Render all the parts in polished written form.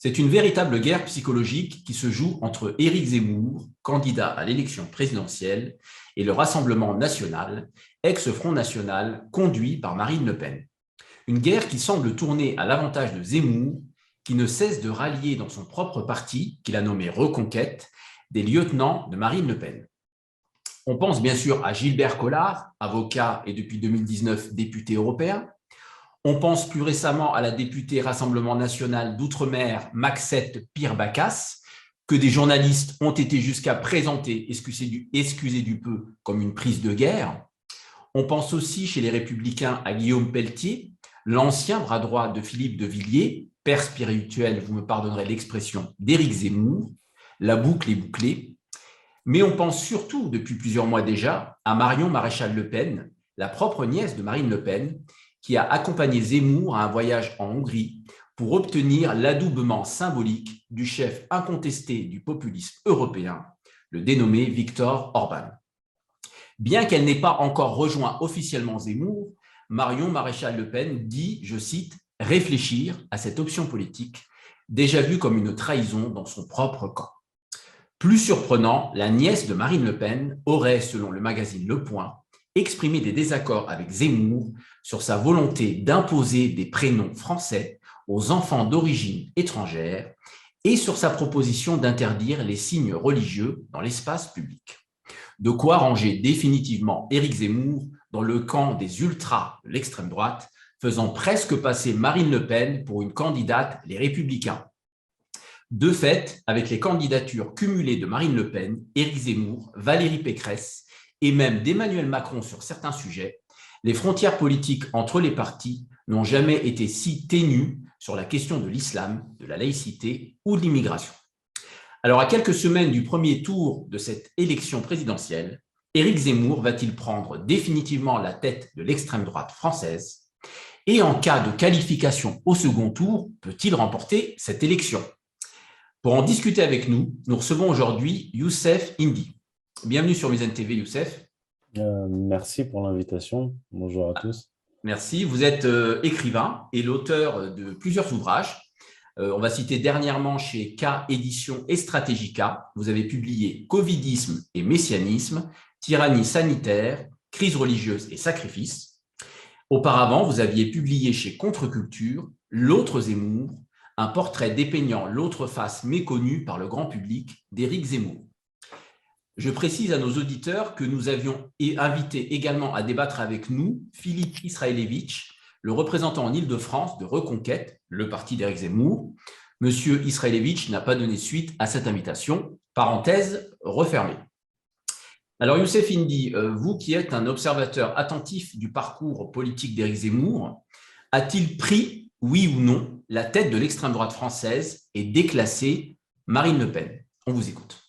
C'est une véritable guerre psychologique qui se joue entre Éric Zemmour, candidat à l'élection présidentielle, et le Rassemblement national, ex-Front national, conduit par Marine Le Pen. Une guerre qui semble tourner à l'avantage de Zemmour, qui ne cesse de rallier dans son propre parti, qu'il a nommé Reconquête, des lieutenants de Marine Le Pen. On pense bien sûr à Gilbert Collard, avocat et depuis 2019 député européen. On pense plus récemment à la députée Rassemblement national d'Outre-mer, Maxette Pire-Bacas, que des journalistes ont été jusqu'à présenter, excusez du peu, comme une prise de guerre. On pense aussi chez les Républicains à Guillaume Pelletier, l'ancien bras droit de Philippe de Villiers, père spirituel, vous me pardonnerez l'expression, d'Éric Zemmour. La boucle est bouclée. Mais on pense surtout, depuis plusieurs mois déjà, à Marion Maréchal Le Pen, la propre nièce de Marine Le Pen, qui a accompagné Zemmour à un voyage en Hongrie pour obtenir l'adoubement symbolique du chef incontesté du populisme européen, le dénommé Viktor Orban. Bien qu'elle n'ait pas encore rejoint officiellement Zemmour, Marion Maréchal Le Pen dit, je cite, « réfléchir à cette option politique, déjà vue comme une trahison dans son propre camp ». Plus surprenant, la nièce de Marine Le Pen aurait, selon le magazine Le Point, exprimé des désaccords avec Zemmour sur sa volonté d'imposer des prénoms français aux enfants d'origine étrangère et sur sa proposition d'interdire les signes religieux dans l'espace public. De quoi ranger définitivement Éric Zemmour dans le camp des ultras de l'extrême droite, faisant presque passer Marine Le Pen pour une candidate Les Républicains. De fait, avec les candidatures cumulées de Marine Le Pen, Éric Zemmour, Valérie Pécresse et même d'Emmanuel Macron sur certains sujets, les frontières politiques entre les partis n'ont jamais été si ténues sur la question de l'islam, de la laïcité ou de l'immigration. Alors, à quelques semaines du premier tour de cette élection présidentielle, Éric Zemmour va-t-il prendre définitivement la tête de l'extrême droite française? Et en cas de qualification au second tour, peut-il remporter cette élection? Pour en discuter avec nous, nous recevons aujourd'hui Youssef Indy. Bienvenue sur Mizan TV, Youssef. Merci pour l'invitation. Bonjour à tous. Merci. Vous êtes écrivain et l'auteur de plusieurs ouvrages. On va citer dernièrement chez K Éditions et Stratégica. Vous avez publié Covidisme et Messianisme, Tyrannie sanitaire, crise religieuse et sacrifice. Auparavant, vous aviez publié chez Contre-Culture L'autre Zemmour, un portrait dépeignant l'autre face méconnue par le grand public d'Éric Zemmour. Je précise à nos auditeurs que nous avions invité également à débattre avec nous Philippe Israelevich, le représentant en Île-de-France de Reconquête, le parti d'Éric Zemmour. Monsieur Israelevich n'a pas donné suite à cette invitation. Parenthèse refermée. Alors Youssef Indy, vous qui êtes un observateur attentif du parcours politique d'Éric Zemmour, a-t-il pris, oui ou non, la tête de l'extrême droite française et déclassé Marine Le Pen? On vous écoute.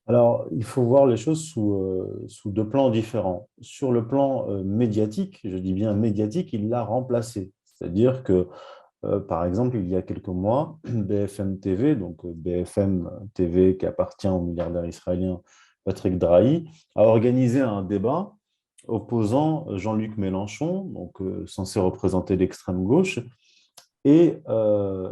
Alors, il faut voir les choses sous deux plans différents. Sur le plan médiatique, je dis bien médiatique, il l'a remplacé. C'est-à-dire que, par exemple, il y a quelques mois, BFM TV, donc BFM TV qui appartient au milliardaire israélien Patrick Drahi, a organisé un débat opposant Jean-Luc Mélenchon, donc censé représenter l'extrême gauche, et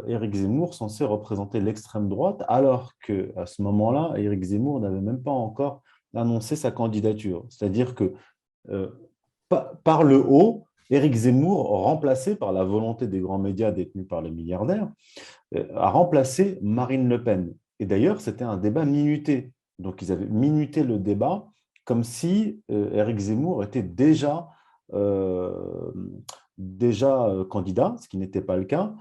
Éric Zemmour censé représenter l'extrême droite, alors qu'à ce moment-là, Éric Zemmour n'avait même pas encore annoncé sa candidature. C'est-à-dire que par le haut, Éric Zemmour, remplacé par la volonté des grands médias détenus par les milliardaires, a remplacé Marine Le Pen. Et d'ailleurs, c'était un débat minuté. Donc, ils avaient minuté le débat comme si Éric Zemmour était déjà candidat, ce qui n'était pas le cas,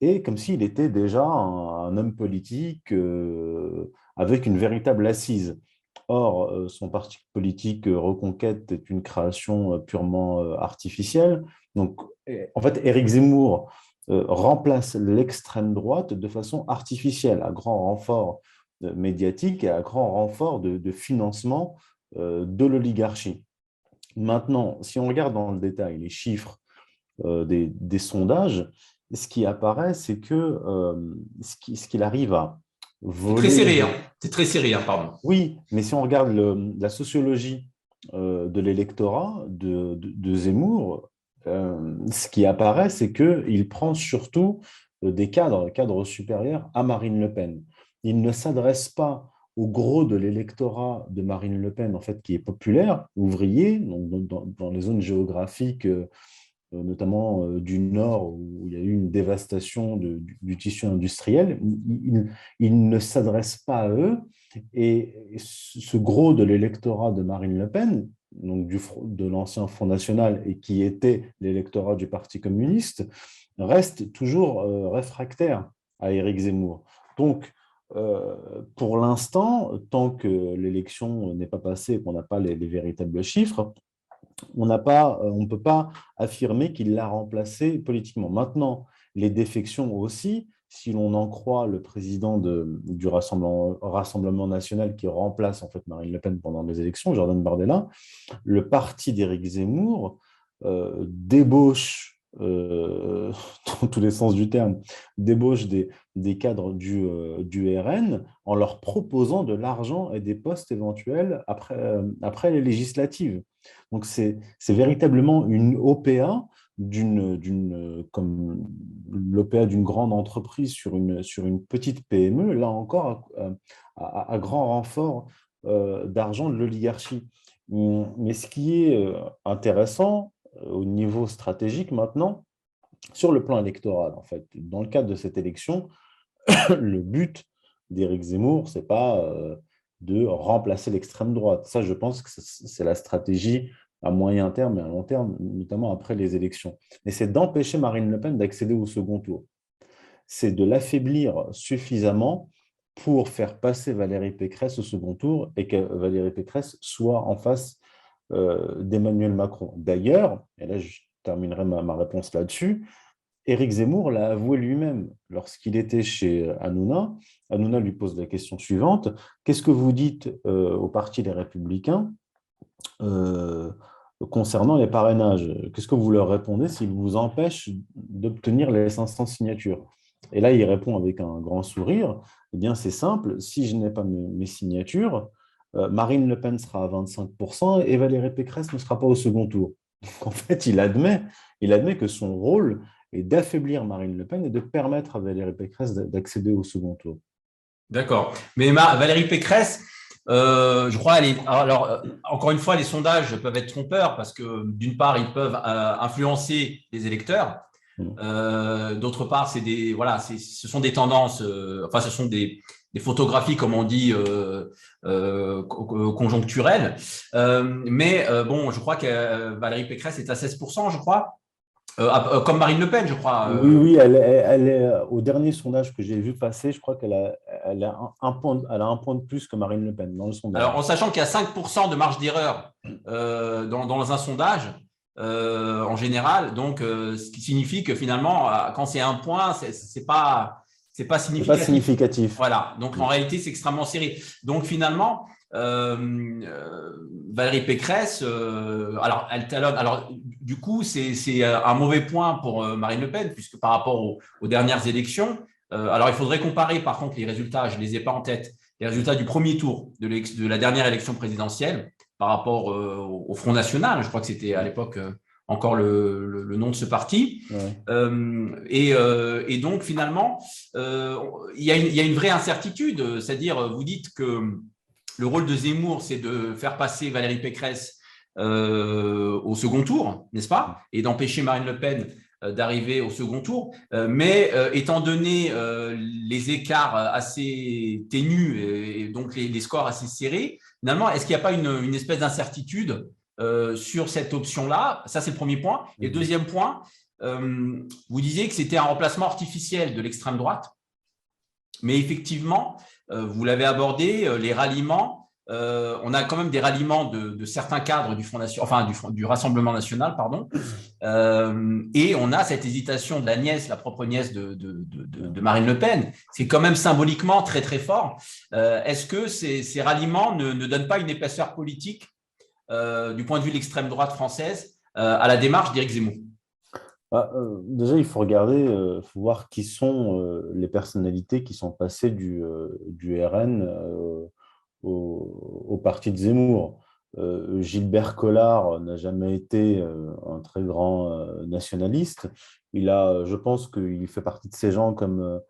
et comme s'il était déjà un homme politique avec une véritable assise. Or, son parti politique Reconquête est une création purement artificielle. Donc, en fait, Éric Zemmour remplace l'extrême droite de façon artificielle, à grand renfort médiatique et à grand renfort de financement de l'oligarchie. Maintenant, si on regarde dans le détail les chiffres des sondages, ce qui apparaît, c'est que ce qu'il arrive à C'est très voler… serré, hein. C'est très serré, hein, pardon. Oui, mais si on regarde la sociologie de l'électorat de Zemmour, ce qui apparaît, c'est qu'il prend surtout des cadres supérieurs à Marine Le Pen. Il ne s'adresse pas au gros de l'électorat de Marine Le Pen, en fait, qui est populaire, ouvrier, donc dans les zones géographiques, notamment du Nord, où il y a eu une dévastation du tissu industriel. Il ne s'adresse pas à eux. Et ce gros de l'électorat de Marine Le Pen, donc de l'ancien Front National et qui était l'électorat du Parti communiste, reste toujours réfractaire à Éric Zemmour. Donc, pour l'instant, tant que l'élection n'est pas passée et qu'on n'a pas les véritables chiffres, on ne peut pas affirmer qu'il l'a remplacé politiquement. Maintenant, les défections aussi, si l'on en croit le président du Rassemblement national qui remplace en fait Marine Le Pen pendant les élections, Jordan Bardella, le parti d'Éric Zemmour débauche, dans tous les sens du terme, débauche des cadres du RN en leur proposant de l'argent et des postes éventuels après les législatives. Donc, c'est véritablement une OPA comme l'OPA d'une grande entreprise sur une petite PME, là encore, à grand renfort d'argent de l'oligarchie. Mais ce qui est intéressant au niveau stratégique maintenant, sur le plan électoral, en fait, dans le cadre de cette élection, le but d'Éric Zemmour, ce n'est pas de remplacer l'extrême droite. Ça, je pense que c'est la stratégie à moyen terme et à long terme, notamment après les élections. Mais c'est d'empêcher Marine Le Pen d'accéder au second tour. C'est de l'affaiblir suffisamment pour faire passer Valérie Pécresse au second tour et que Valérie Pécresse soit en face d'Emmanuel Macron. D'ailleurs, et là je terminerai ma réponse là-dessus, Éric Zemmour l'a avoué lui-même lorsqu'il était chez Hanouna. Hanouna lui pose la question suivante: qu'est-ce que vous dites au Parti des Républicains euh, concernant les parrainages? Qu'est-ce que vous leur répondez s'ils vous empêchent d'obtenir les 500 signatures? Et là, il répond avec un grand sourire: eh bien, c'est simple, si je n'ai pas mes signatures, Marine Le Pen sera à 25% et Valérie Pécresse ne sera pas au second tour. Donc, en fait, il admet que son rôle est d'affaiblir Marine Le Pen et de permettre à Valérie Pécresse d'accéder au second tour. D'accord. Mais Valérie Pécresse, je crois, alors, encore une fois, les sondages peuvent être trompeurs parce que d'une part, ils peuvent influencer les électeurs. Mm. D'autre part, ce sont des tendances, enfin, ce sont des photographies, comme on dit, conjoncturelles. Bon, je crois que Valérie Pécresse est à 16%, je crois, comme Marine Le Pen, je crois. Oui, oui, elle est, au dernier sondage que j'ai vu passer, je crois elle a elle a un point de plus que Marine Le Pen dans le sondage. Alors, en sachant qu'il y a 5% de marge d'erreur dans un sondage, en général, donc ce qui signifie que finalement, quand c'est un point, c'est pas C'est pas significatif. significatif. Voilà. Donc, en réalité, c'est extrêmement serré. Donc, finalement, Valérie Pécresse, alors, elle talonne. Alors, du coup, c'est un mauvais point pour Marine Le Pen, puisque par rapport aux dernières élections, alors il faudrait comparer, par contre, les résultats, je ne les ai pas en tête, les résultats du premier tour de la dernière élection présidentielle par rapport au Front National. Je crois que c'était à l'époque encore le nom de ce parti. Ouais. Et donc, finalement, il y a une vraie incertitude. C'est-à-dire, vous dites que le rôle de Zemmour, c'est de faire passer Valérie Pécresse au second tour, n'est-ce pas? Et d'empêcher Marine Le Pen d'arriver au second tour. Mais étant donné les écarts assez ténus et donc les scores assez serrés, finalement, est-ce qu'il n'y a pas une espèce d'incertitude sur cette option-là? Ça, c'est le premier point. Et le deuxième point, vous disiez que c'était un remplacement artificiel de l'extrême droite. Mais effectivement, vous l'avez abordé, les ralliements, on a quand même des ralliements de certains cadres du Front National, enfin du Rassemblement national, pardon, et on a cette hésitation de la nièce, la propre nièce de Marine Le Pen. C'est quand même symboliquement très très fort. Est-ce que ces ralliements ne donnent pas une épaisseur politique du point de vue de l'extrême droite française à la démarche d'Éric Zemmour? Déjà, il faut regarder, faut voir qui sont les personnalités qui sont passées du RN au parti de Zemmour. Gilbert Collard n'a jamais été un très grand nationaliste. Je pense qu'il fait partie de ces gens comme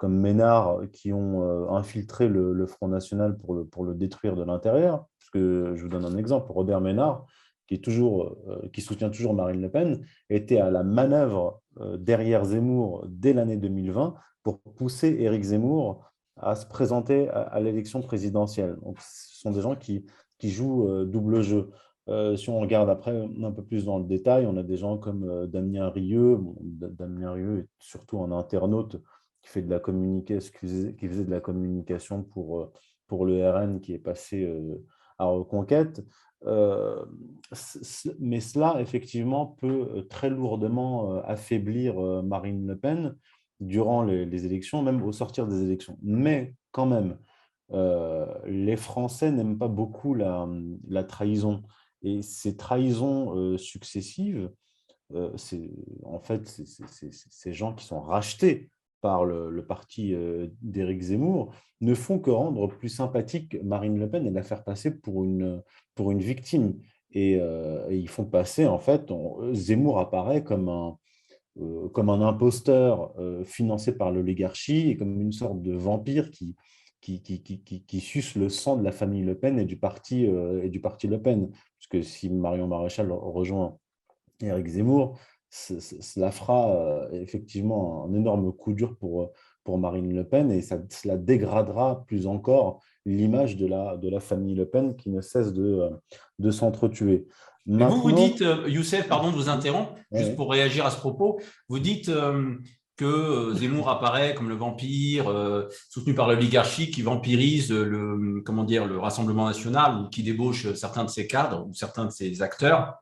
Ménard qui ont infiltré le Front National pour le détruire de l'intérieur. Parce que, je vous donne un exemple, Robert Ménard, qui soutient toujours Marine Le Pen, était à la manœuvre derrière Zemmour dès l'année 2020 pour pousser Éric Zemmour à se présenter à l'élection présidentielle. Donc, ce sont des gens qui jouent double jeu. Si on regarde après un peu plus dans le détail, on a des gens comme Damien Rieu. Bon, Damien Rieu est surtout un internaute qui fait de la communication, qui faisait de la communication pour le RN qui est passé à Reconquête. Mais cela, effectivement, peut très lourdement affaiblir Marine Le Pen durant les élections, même au sortir des élections. Mais quand même, les Français n'aiment pas beaucoup la trahison. Et ces trahisons successives, en fait, ces gens qui sont rachetés par le parti d'Éric Zemmour ne font que rendre plus sympathique Marine Le Pen et la faire passer pour une victime. Et ils font passer, en fait, Zemmour apparaît comme un imposteur financé par l'oligarchie et comme une sorte de vampire qui suce le sang de la famille Le Pen et du parti Le Pen. Parce que si Marion Maréchal rejoint Éric Zemmour, cela fera effectivement un énorme coup dur pour Marine Le Pen et cela dégradera plus encore l'image de la famille Le Pen qui ne cesse de s'entretuer. Mais vous Maintenant, dites, Youssef, pardon de vous interrompre, juste ouais, pour réagir à ce propos, vous dites que Zemmour apparaît comme le vampire soutenu par l'oligarchie qui vampirise comment dire, le Rassemblement national ou qui débauche certains de ses cadres ou certains de ses acteurs.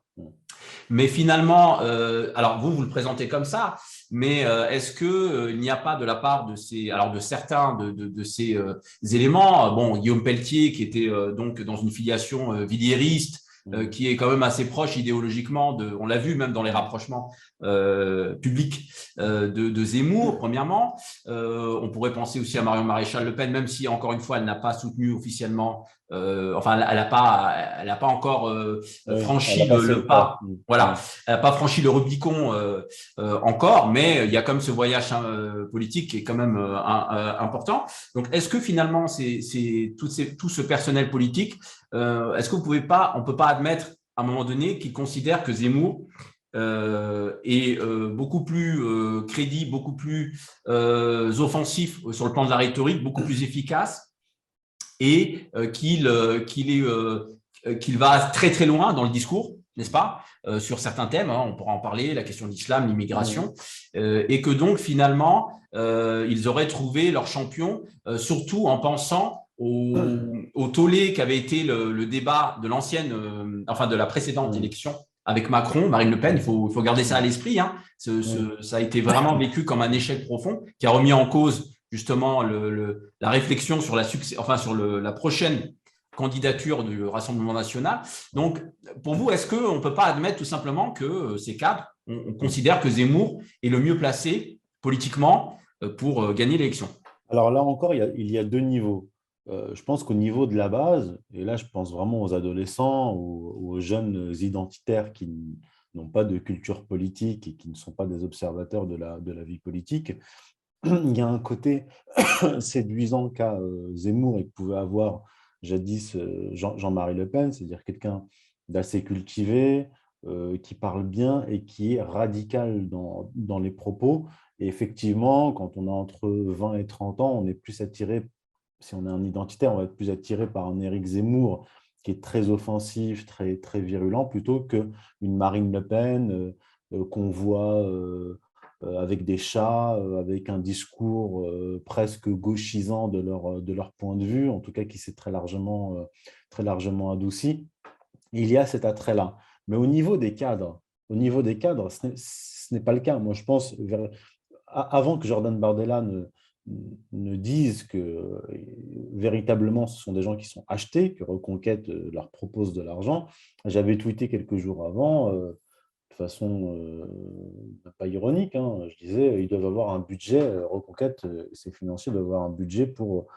Mais finalement, alors vous le présentez comme ça, mais est-ce qu'il n'y a pas de la part de certains de ces éléments, bon, Guillaume Pelletier qui était donc dans une filiation villiériste, qui est quand même assez proche idéologiquement on l'a vu même dans les rapprochements publics de Zemmour, premièrement. On pourrait penser aussi à Marion Maréchal Le Pen, même si encore une fois elle n'a pas soutenu officiellement, enfin elle n'a pas encore oui, elle a franchi passé le le pas. pas. Voilà, elle n'a pas franchi le Rubicon encore, mais il y a quand même ce voyage politique qui est quand même important. Donc, est-ce que finalement, tout ce personnel politique, est-ce que on peut pas admettre à un moment donné qu'ils considèrent que Zemmour est beaucoup plus crédible, beaucoup plus offensif sur le plan de la rhétorique, beaucoup plus efficace et qu'il va très très loin dans le discours, n'est-ce pas, sur certains thèmes, hein, on pourra en parler, la question de l'islam, l'immigration, et que donc finalement, ils auraient trouvé leur champion, surtout en pensant au tollé qu'avait été le débat de enfin de la précédente élection avec Macron, Marine Le Pen, il faut garder ça à l'esprit. Hein. Ça a été vraiment vécu comme un échec profond qui a remis en cause justement la réflexion sur la prochaine candidature du Rassemblement national. Donc, pour vous, est-ce qu'on ne peut pas admettre tout simplement que ces cadres, on considère que Zemmour est le mieux placé politiquement pour gagner l'élection? Alors là encore, il y a deux niveaux. Je pense qu'au niveau de la base, et là je pense vraiment aux adolescents ou aux jeunes identitaires qui n'ont pas de culture politique et qui ne sont pas des observateurs de la vie politique, il y a un côté séduisant qu'a Zemmour et que pouvait avoir jadis Jean-Marie Le Pen, c'est-à-dire quelqu'un d'assez cultivé, qui parle bien et qui est radical dans les propos. Et effectivement, quand on a entre 20 et 30 ans, on est plus attiré, si on est un identitaire, on va être plus attiré par un Éric Zemmour qui est très offensif, très, très virulent, plutôt qu'une Marine Le Pen qu'on voit avec des chats, avec un discours presque gauchisant de leur point de vue, en tout cas qui s'est très largement adouci. Il y a cet attrait-là. Mais au niveau des cadres, ce n'est pas le cas. Moi, je pense, avant que Jordan Bardella ne dise que véritablement ce sont des gens qui sont achetés, que Reconquête leur propose de l'argent, j'avais tweeté quelques jours avant, de façon pas ironique, hein, je disais ils doivent avoir un budget, Reconquête, ces financiers doivent avoir un budget pour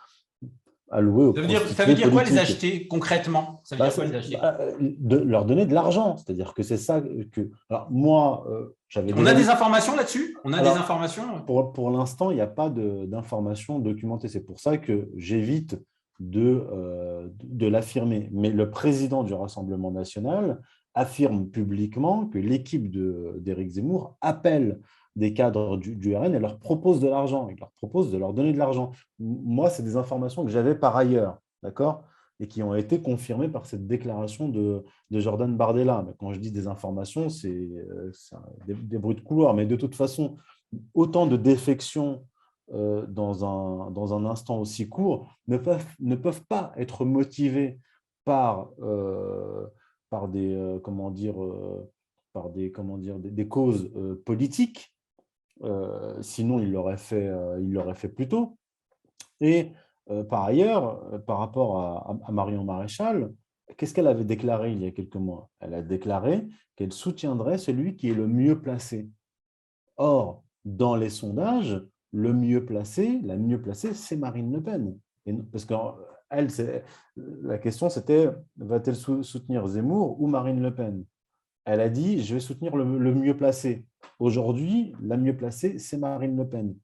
alloués aux Ça veut prostituées dire quoi les politiques. acheter concrètement? Ça veut dire quoi les acheter? De leur donner de l'argent. C'est-à-dire que c'est ça que… Alors, moi, j'avais On a déjà… des informations là-dessus? On a des Alors, informations? pour l'instant, il n'y a pas d'informations documentées. C'est pour ça que j'évite de l'affirmer. Mais le président du Rassemblement national affirme publiquement que l'équipe d'Éric Zemmour appelle des cadres du RN et leur propose de l'argent. Il leur propose de leur donner de l'argent. Moi, c'est des informations que j'avais par ailleurs, d'accord? Et qui ont été confirmées par cette déclaration de Jordan Bardella. Mais quand je dis des informations, c'est des bruits de couloir. Mais de toute façon, autant de défections dans un instant aussi court ne peuvent pas être motivées par, par des, comment dire, des causes politiques. Sinon, il l'aurait fait plus tôt. Et par ailleurs, par rapport à Marion Maréchal, qu'est-ce qu'elle avait déclaré il y a quelques mois? Elle a déclaré qu'elle soutiendrait celui qui est le mieux placé. Or, dans les sondages, le mieux placé, la mieux placée, c'est Marine Le Pen. Parce que la question, c'était, va-t-elle soutenir Zemmour ou Marine Le Pen? Elle a dit, je vais soutenir le mieux placé. Aujourd'hui, la mieux placée, c'est Marine Le Pen.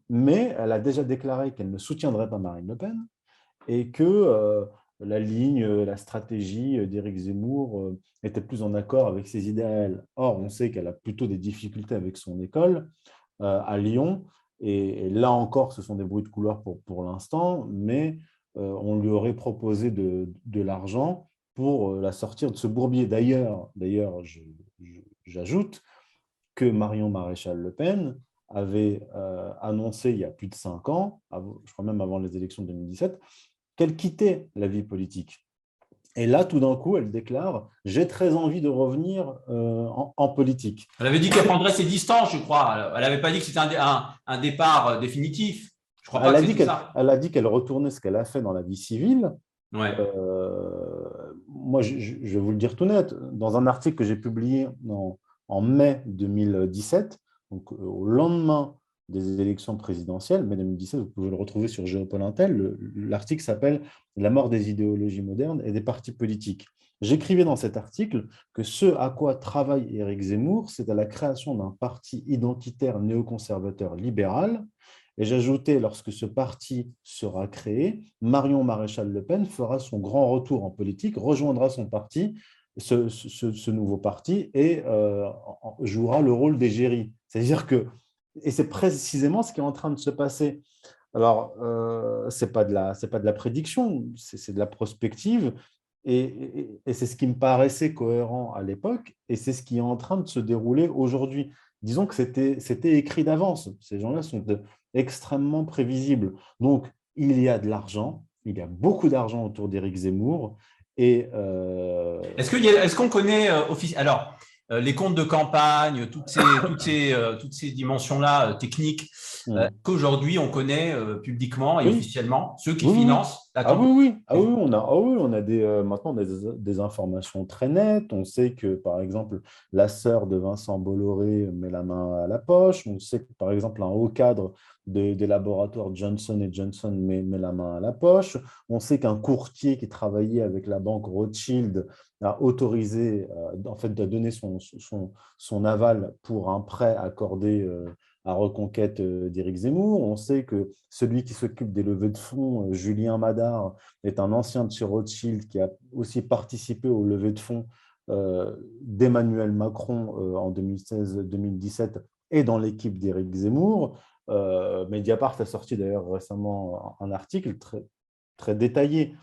Mais elle a déjà déclaré qu'elle ne soutiendrait pas Marine Le Pen et que la ligne, la stratégie d'Éric Zemmour était plus en accord avec ses idéaux. Or, on sait qu'elle a plutôt des difficultés avec son école à Lyon. Et là encore, ce sont des bruits de couloir pour l'instant, mais on lui aurait proposé de l'argent pour la sortir de ce bourbier. D'ailleurs, j'ajoute que Marion Maréchal Le Pen avait annoncé il y a plus de 5 ans, je crois même avant les élections de 2017, qu'elle quittait la vie politique. Et là, tout d'un coup, elle déclare « J'ai très envie de revenir en politique ». Elle avait dit qu'elle prendrait ses distances, je crois. Elle n'avait pas dit que c'était un départ définitif. Je ne crois pas que c'était ça. Elle a dit qu'elle retournait ce qu'elle a fait dans la vie civile. Ouais. Moi, je vais vous le dire tout net. Dans un article que j'ai publié en mai 2017, donc au lendemain des élections présidentielles, mai 2017, vous pouvez le retrouver sur Géopol Intel, l'article s'appelle « La mort des idéologies modernes et des partis politiques ». J'écrivais dans cet article que ce à quoi travaille Éric Zemmour, c'est à la création d'un parti identitaire néoconservateur libéral. Et j'ajoutais, lorsque ce parti sera créé, Marion Maréchal Le Pen fera son grand retour en politique, rejoindra son parti, ce nouveau parti, et jouera le rôle d'égérie. C'est-à-dire que, et c'est précisément ce qui est en train de se passer. Alors, ce n'est pas de la prédiction, c'est de la prospective, et c'est ce qui me paraissait cohérent à l'époque, et c'est ce qui est en train de se dérouler aujourd'hui. Disons que c'était écrit d'avance. Ces gens-là sont extrêmement prévisibles. Donc, il y a de l'argent, il y a beaucoup d'argent autour d'Éric Zemmour. Et Est-ce qu'on connaît alors les comptes de campagne, toutes ces dimensions-là techniques qu'aujourd'hui on connaît publiquement et oui, officiellement, ceux qui oui, oui. financent la Ah campagne? oui, oui, on a maintenant des informations très nettes. On sait que, par exemple, la sœur de Vincent Bolloré met la main à la poche. On sait que, par exemple, un haut cadre des laboratoires Johnson Johnson met la main à la poche. On sait qu'un courtier qui travaillait avec la banque Rothschild a autorisé, en fait, de donner son aval pour un prêt accordé à Reconquête d'Éric Zemmour. On sait que celui qui s'occupe des levées de fonds, Julien Madar, est un ancien de chez Rothschild qui a aussi participé aux levées de fonds d'Emmanuel Macron en 2016-2017 et dans l'équipe d'Éric Zemmour. Mediapart a sorti d'ailleurs récemment un article très détaillé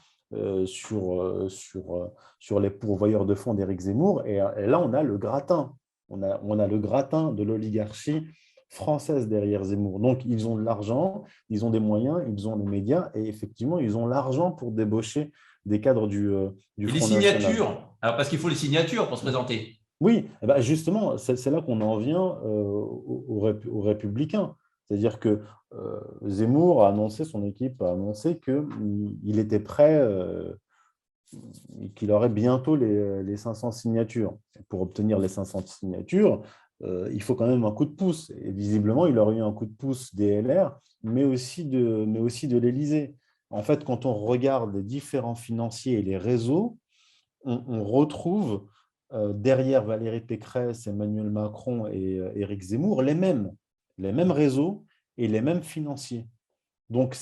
sur les pourvoyeurs de fonds d'Éric Zemmour. Et là, on a le gratin. On a le gratin de l'oligarchie française derrière Zemmour. Donc, ils ont de l'argent, ils ont des moyens, ils ont les médias et effectivement, ils ont l'argent pour débaucher des cadres du Et les Front National. signatures, alors parce qu'il faut les signatures pour se présenter. Oui, eh ben justement, c'est là qu'on en vient aux Républicains. C'est-à-dire que Zemmour a annoncé, son équipe a annoncé qu'il était prêt, qu'il aurait bientôt les 500 signatures. Pour obtenir les 500 signatures, il faut quand même un coup de pouce. Et visiblement, il aurait eu un coup de pouce des LR, mais aussi de l'Élysée. en fait, quand on regarde les différents financiers et les réseaux, on retrouve derrière Valérie Pécresse, Emmanuel Macron et Éric Zemmour les mêmes réseaux et les mêmes financiers. Donc,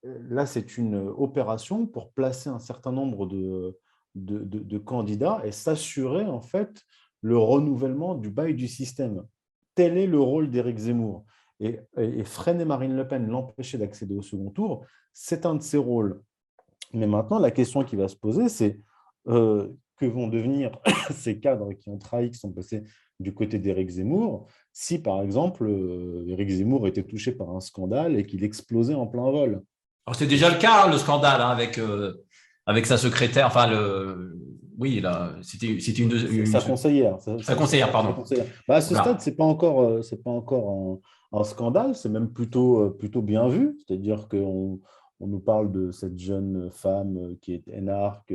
là, c'est une opération pour placer un certain nombre de candidats et s'assurer, en fait, le renouvellement du bail du système. Tel est le rôle d'Éric Zemmour. Et freiner Marine Le Pen, l'empêcher d'accéder au second tour, c'est un de ses rôles. Mais maintenant, la question qui va se poser, c'est que vont devenir ces cadres qui ont trahi, qui sont passés du côté d'Éric Zemmour, si par exemple Éric Zemmour était touché par un scandale et qu'il explosait en plein vol. Alors, c'est déjà le cas, hein, le scandale, hein, avec sa secrétaire. Enfin, oui, là, c'était Sa conseillère. sa conseillère, Sa pardon. conseillère. Bah, à ce stade, Voilà. ce n'est pas encore, c'est pas encore un scandale, c'est même plutôt bien vu. C'est-à-dire qu'on nous parle de cette jeune femme qui est énarque,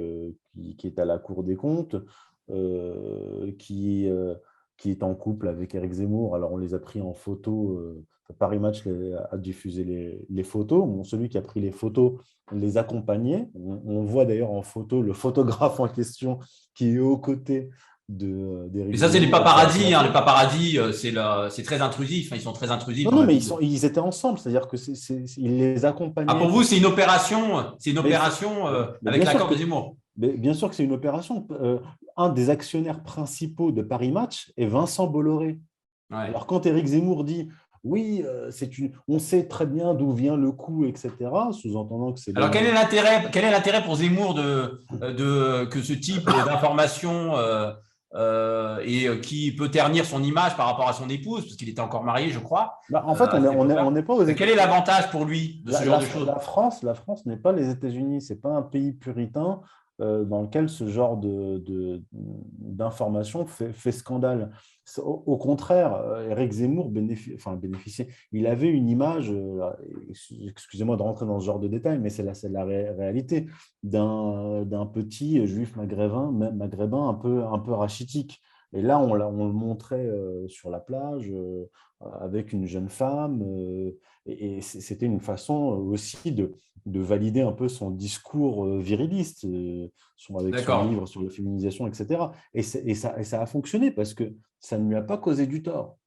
qui est à la Cour des comptes, euh, qui, euh, qui est en couple avec Éric Zemmour. Alors, on les a pris en photo. Paris Match a diffusé les photos. Bon, celui qui a pris les photos les accompagnait. On voit d'ailleurs en photo le photographe en question qui est aux côtés Et d'Éric ça, c'est les Zemmour et qui a paparazzis, hein. Les placé. paparazzis, c'est très intrusif, hein. Ils sont très intrusifs Non, dans non, la mais vie. ils étaient ensemble, c'est-à-dire que il les Ah, accompagnait pour vous, pour. c'est une Mais, opération mais avec bien sûr l'accord que, de Zemmour. mais bien sûr que c'est une opération. Un des actionnaires principaux de Paris Match est Vincent Bolloré. Ouais. Alors, quand Éric Zemmour dit oui, on sait très bien d'où vient le coup, etc., sous-entendant que c'est Alors, l'homme. quel est l'intérêt pour Zemmour que ce type d'information qui peut ternir son image par rapport à son épouse, parce qu'il était encore marié, je crois, Bah, en fait, à cette on époque-là. n'est pas aux Quel est États-Unis. l'avantage pour lui de ce genre de choses? La France n'est pas les États-Unis, c'est pas un pays puritain dans lequel ce genre d'information fait scandale. Au contraire, Éric Zemmour bénéficiait. Il avait une image, excusez-moi de rentrer dans ce genre de détails, mais c'est la réalité d'un petit juif maghrébin un peu rachitique. Et là, on le montrait sur la plage avec une jeune femme. Et c'était une façon aussi de valider un peu son discours viriliste, avec son D'accord. livre sur la féminisation, etc. Et ça a fonctionné parce que ça ne lui a pas causé du tort.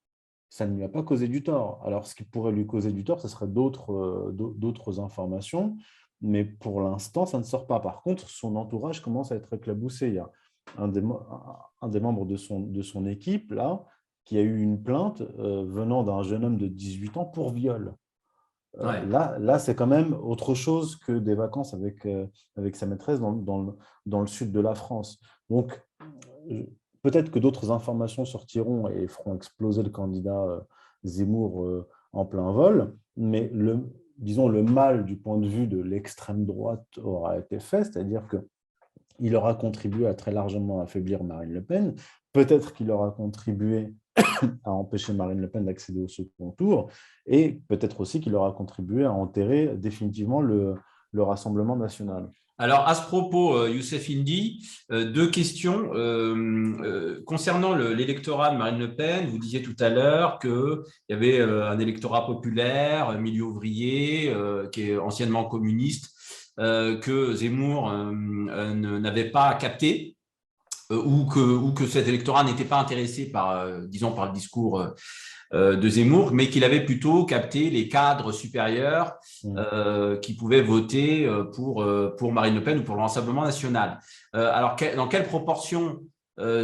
Ça ne lui a pas causé du tort. Alors, ce qui pourrait lui causer du tort, ce serait d'autres informations, mais pour l'instant, ça ne sort pas. Par contre, son entourage commence à être éclaboussé. Il y a un des membres de son équipe, là, qui a eu une plainte venant d'un jeune homme de 18 ans pour viol. Ouais. Là c'est quand même autre chose que des vacances avec sa maîtresse dans le sud de la France. Donc, peut-être que d'autres informations sortiront et feront exploser le candidat Zemmour en plein vol, mais disons, le mal du point de vue de l'extrême droite aura été fait, c'est-à-dire qu'il aura contribué à très largement affaiblir Marine Le Pen. Peut-être qu'il aura contribué à empêcher Marine Le Pen d'accéder au second tour, et peut-être aussi qu'il aura contribué à enterrer définitivement le Rassemblement national. Alors, à ce propos, Youssef Indy, deux questions. Concernant l'électorat de Marine Le Pen, vous disiez tout à l'heure qu'il y avait un électorat populaire, milieu ouvrier, qui est anciennement communiste, que Zemmour n'avait pas capté. Ou que cet électorat n'était pas intéressé disons, par le discours de Zemmour, mais qu'il avait plutôt capté les cadres supérieurs qui pouvaient voter pour Marine Le Pen ou pour le Rassemblement national. Alors, dans quelle proportion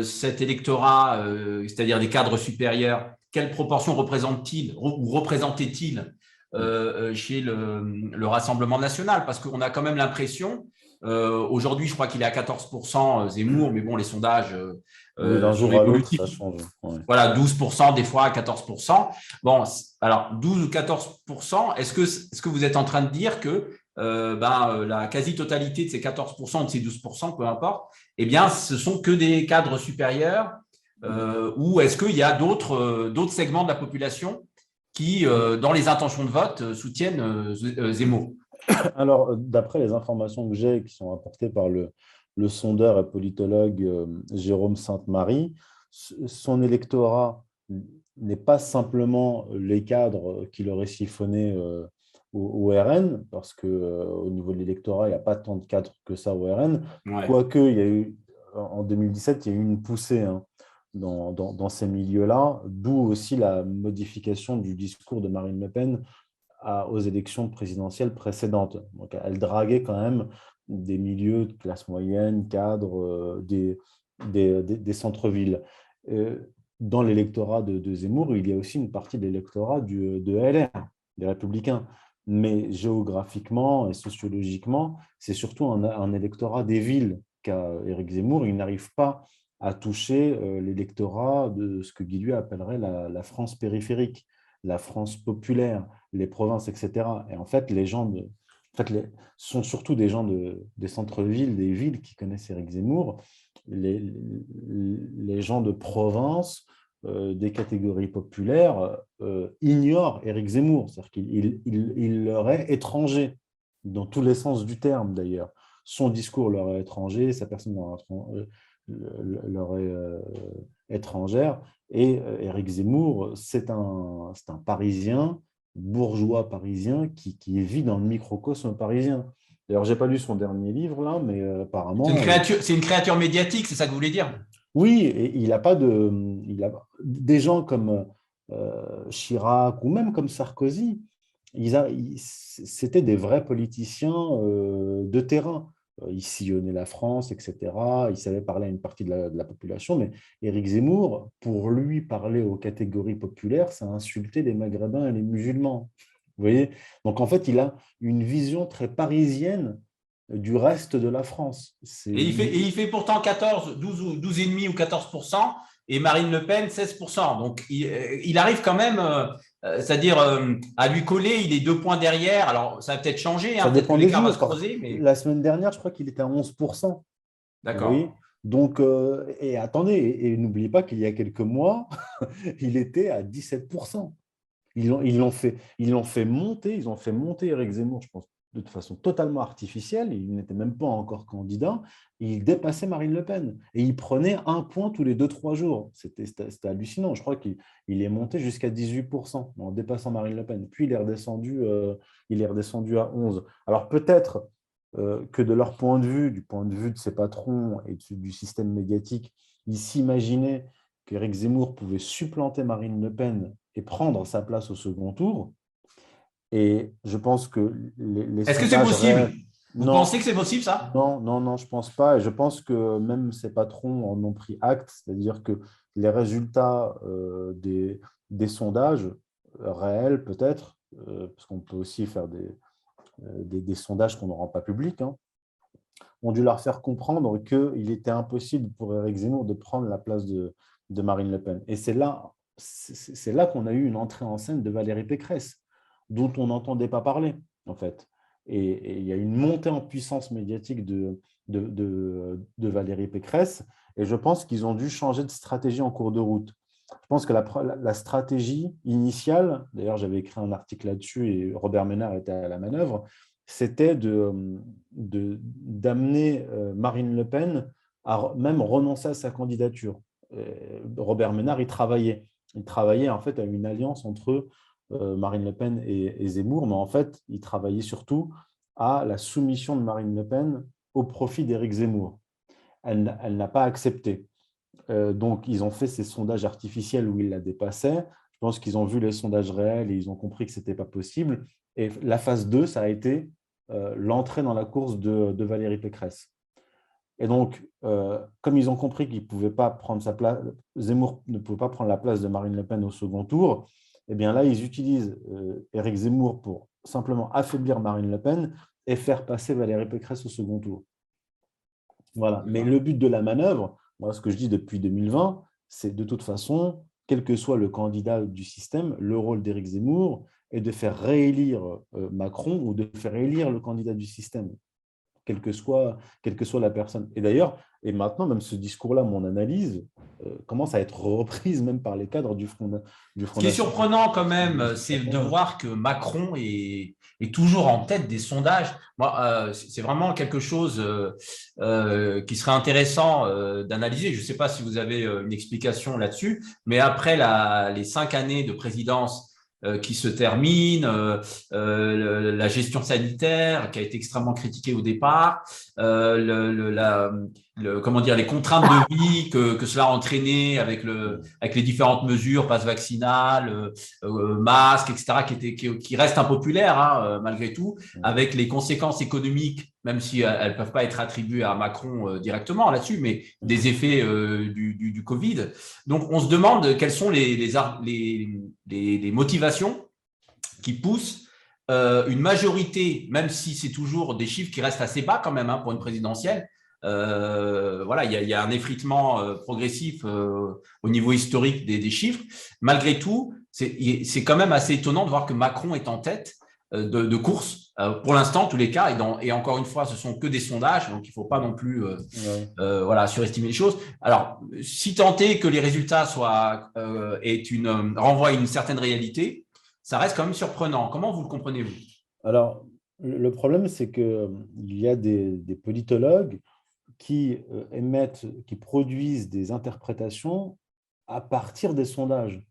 cet électorat, c'est-à-dire des cadres supérieurs, quelle proportion représente-t-il ou représentait-il chez le Rassemblement national? Parce qu'on a quand même l'impression aujourd'hui, je crois qu'il est à 14% Zemmour, mais bon, les sondages Oui, d'un sont jour à l'autre, évolutifs. ça change. Ouais. Voilà, 12% des fois, 14%. Bon, alors 12 ou 14%, est-ce que vous êtes en train de dire que la quasi-totalité de ces 14%, de ces 12%, peu importe, eh bien, ce sont que des cadres supérieurs ou est-ce qu'il y a d'autres segments de la population qui, dans les intentions de vote, soutiennent Zemmour? Alors, d'après les informations que j'ai, qui sont apportées par le sondeur et politologue Jérôme Sainte-Marie, son électorat n'est pas simplement les cadres qu'il aurait siphonnés au RN, parce qu'au niveau de l'électorat, il n'y a pas tant de cadres que ça au RN. Ouais. Quoique, il y a eu, en 2017, il y a eu une poussée hein, dans ces milieux-là, d'où aussi la modification du discours de Marine Le Pen aux élections présidentielles précédentes. Donc, elle draguait quand même des milieux de classe moyenne, cadres, des centres-villes. Dans l'électorat de Zemmour, il y a aussi une partie de l'électorat de LR, des Républicains. Mais géographiquement et sociologiquement, c'est surtout un électorat des villes qu'a Éric Zemmour. Il n'arrive pas à toucher l'électorat de ce que Guilluy appellerait la France périphérique, la France populaire, les provinces, etc. Et en fait, sont surtout des gens des centres-villes, des villes qui connaissent Éric Zemmour. Les gens de province, des catégories populaires, ignorent Éric Zemmour. C'est-à-dire qu'il leur est étranger, dans tous les sens du terme d'ailleurs. Son discours leur est étranger, sa personne leur est étrangère. Et Éric Zemmour, c'est un Parisien, bourgeois parisien, qui vit dans le microcosme parisien. D'ailleurs, je n'ai pas lu son dernier livre, là, mais apparemment… C'est une créature médiatique, c'est ça que vous voulez dire? Oui, et il n'a pas de… des gens comme Chirac ou même comme Sarkozy, c'était des vrais politiciens de terrain. Ils sillonnaient la France, etc. Ils savaient parler à une partie de la population, mais Éric Zemmour, pour lui parler aux catégories populaires, ça insultait les Maghrébins et les musulmans. Vous voyez? Donc en fait, il a une vision très parisienne du reste de la France. Et il fait pourtant 14, 12, 12,5 ou 14%, et Marine Le Pen 16%. Donc, il arrive quand même, c'est-à-dire à lui coller, il est 2 points derrière. Alors, ça va peut-être changer, hein, Ça peut-être que dépend des l'écart va jours. se creuser, mais La semaine dernière, je crois qu'il était à 11%. Vous d'accord. voyez? Donc, et attendez, et n'oubliez pas qu'il y a quelques mois, il était à 17%. Ils l'ont fait monter, ils ont fait monter Éric Zemmour, je pense, de façon totalement artificielle. Il n'était même pas encore candidat. Et il dépassait Marine Le Pen. Et il prenait un point tous les 2-3 jours. C'était hallucinant. Je crois qu'il est monté jusqu'à 18% en dépassant Marine Le Pen. Puis il est redescendu à 11%. Alors peut-être que de leur point de vue, du point de vue de ses patrons et du système médiatique, ils s'imaginaient qu'Éric Zemmour pouvait supplanter Marine Le Pen et prendre sa place au second tour. Et je pense que les Est-ce que c'est sondages possible? réels… Vous Non, pensez que c'est possible, ça? non, non, non, je ne pense pas. Et je pense que même ces patrons en ont pris acte, c'est-à-dire que les résultats des sondages réels, peut-être, parce qu'on peut aussi faire des sondages qu'on ne rend pas publics, hein, ont dû leur faire comprendre qu'il était impossible pour Éric Zemmour de prendre la place de Marine Le Pen. Et c'est là qu'on a eu une entrée en scène de Valérie Pécresse, dont on n'entendait pas parler, en fait. Et il y a une montée en puissance médiatique de Valérie Pécresse, et je pense qu'ils ont dû changer de stratégie en cours de route. Je pense que la stratégie initiale, d'ailleurs j'avais écrit un article là-dessus et Robert Ménard était à la manœuvre, c'était d'amener Marine Le Pen à même renoncer à sa candidature. Robert Ménard, il travaillait en fait à une alliance entre Marine Le Pen et Zemmour, mais en fait, il travaillait surtout à la soumission de Marine Le Pen au profit d'Éric Zemmour. Elle n'a pas accepté. Donc, ils ont fait ces sondages artificiels où ils la dépassaient. Je pense qu'ils ont vu les sondages réels et ils ont compris que ce n'était pas possible. Et la phase 2, ça a été l'entrée dans la course de Valérie Pécresse. Et donc, comme ils ont compris qu'ils ne pouvaient pas prendre sa place, Zemmour ne pouvait pas prendre la place de Marine Le Pen au second tour, eh bien là, ils utilisent Éric Zemmour pour simplement affaiblir Marine Le Pen et faire passer Valérie Pécresse au second tour. Voilà. Mais le but de la manœuvre, moi, ce que je dis depuis 2020, c'est de toute façon, quel que soit le candidat du système, le rôle d'Éric Zemmour est de faire réélire Macron ou de faire élire le candidat du système, quelle que soit la personne. Et d'ailleurs, et maintenant, même ce discours-là, mon analyse, commence à être reprise même par les cadres du Front Ce qui est National. surprenant quand même, c'est de voir que Macron est toujours en tête des sondages. Moi, c'est vraiment quelque chose qui serait intéressant d'analyser. Je ne sais pas si vous avez une explication là-dessus, mais après les 5 années de présidence qui se termine, la gestion sanitaire qui a été extrêmement critiquée au départ, comment dire, les contraintes de vie que cela a entraîné avec les différentes mesures, passe vaccinal, masque, etc., qui restent impopulaires malgré tout, avec les conséquences économiques, même si elles ne peuvent pas être attribuées à Macron directement là-dessus, mais des effets du Covid. Donc, on se demande quelles sont les motivations qui poussent une majorité, même si c'est toujours des chiffres qui restent assez bas quand même pour une présidentielle. Voilà, il y a un effritement progressif au niveau historique des chiffres. Malgré tout, c'est quand même assez étonnant de voir que Macron est en tête de course, pour l'instant, en tous les cas, et encore une fois, ce sont que des sondages, donc il ne faut pas non plus voilà, surestimer les choses. Alors, si tant est que les résultats renvoient à une certaine réalité, ça reste quand même surprenant. Comment vous le comprenez-vous? Alors, le problème, c'est qu'il y a des politologues qui qui produisent des interprétations à partir des sondages.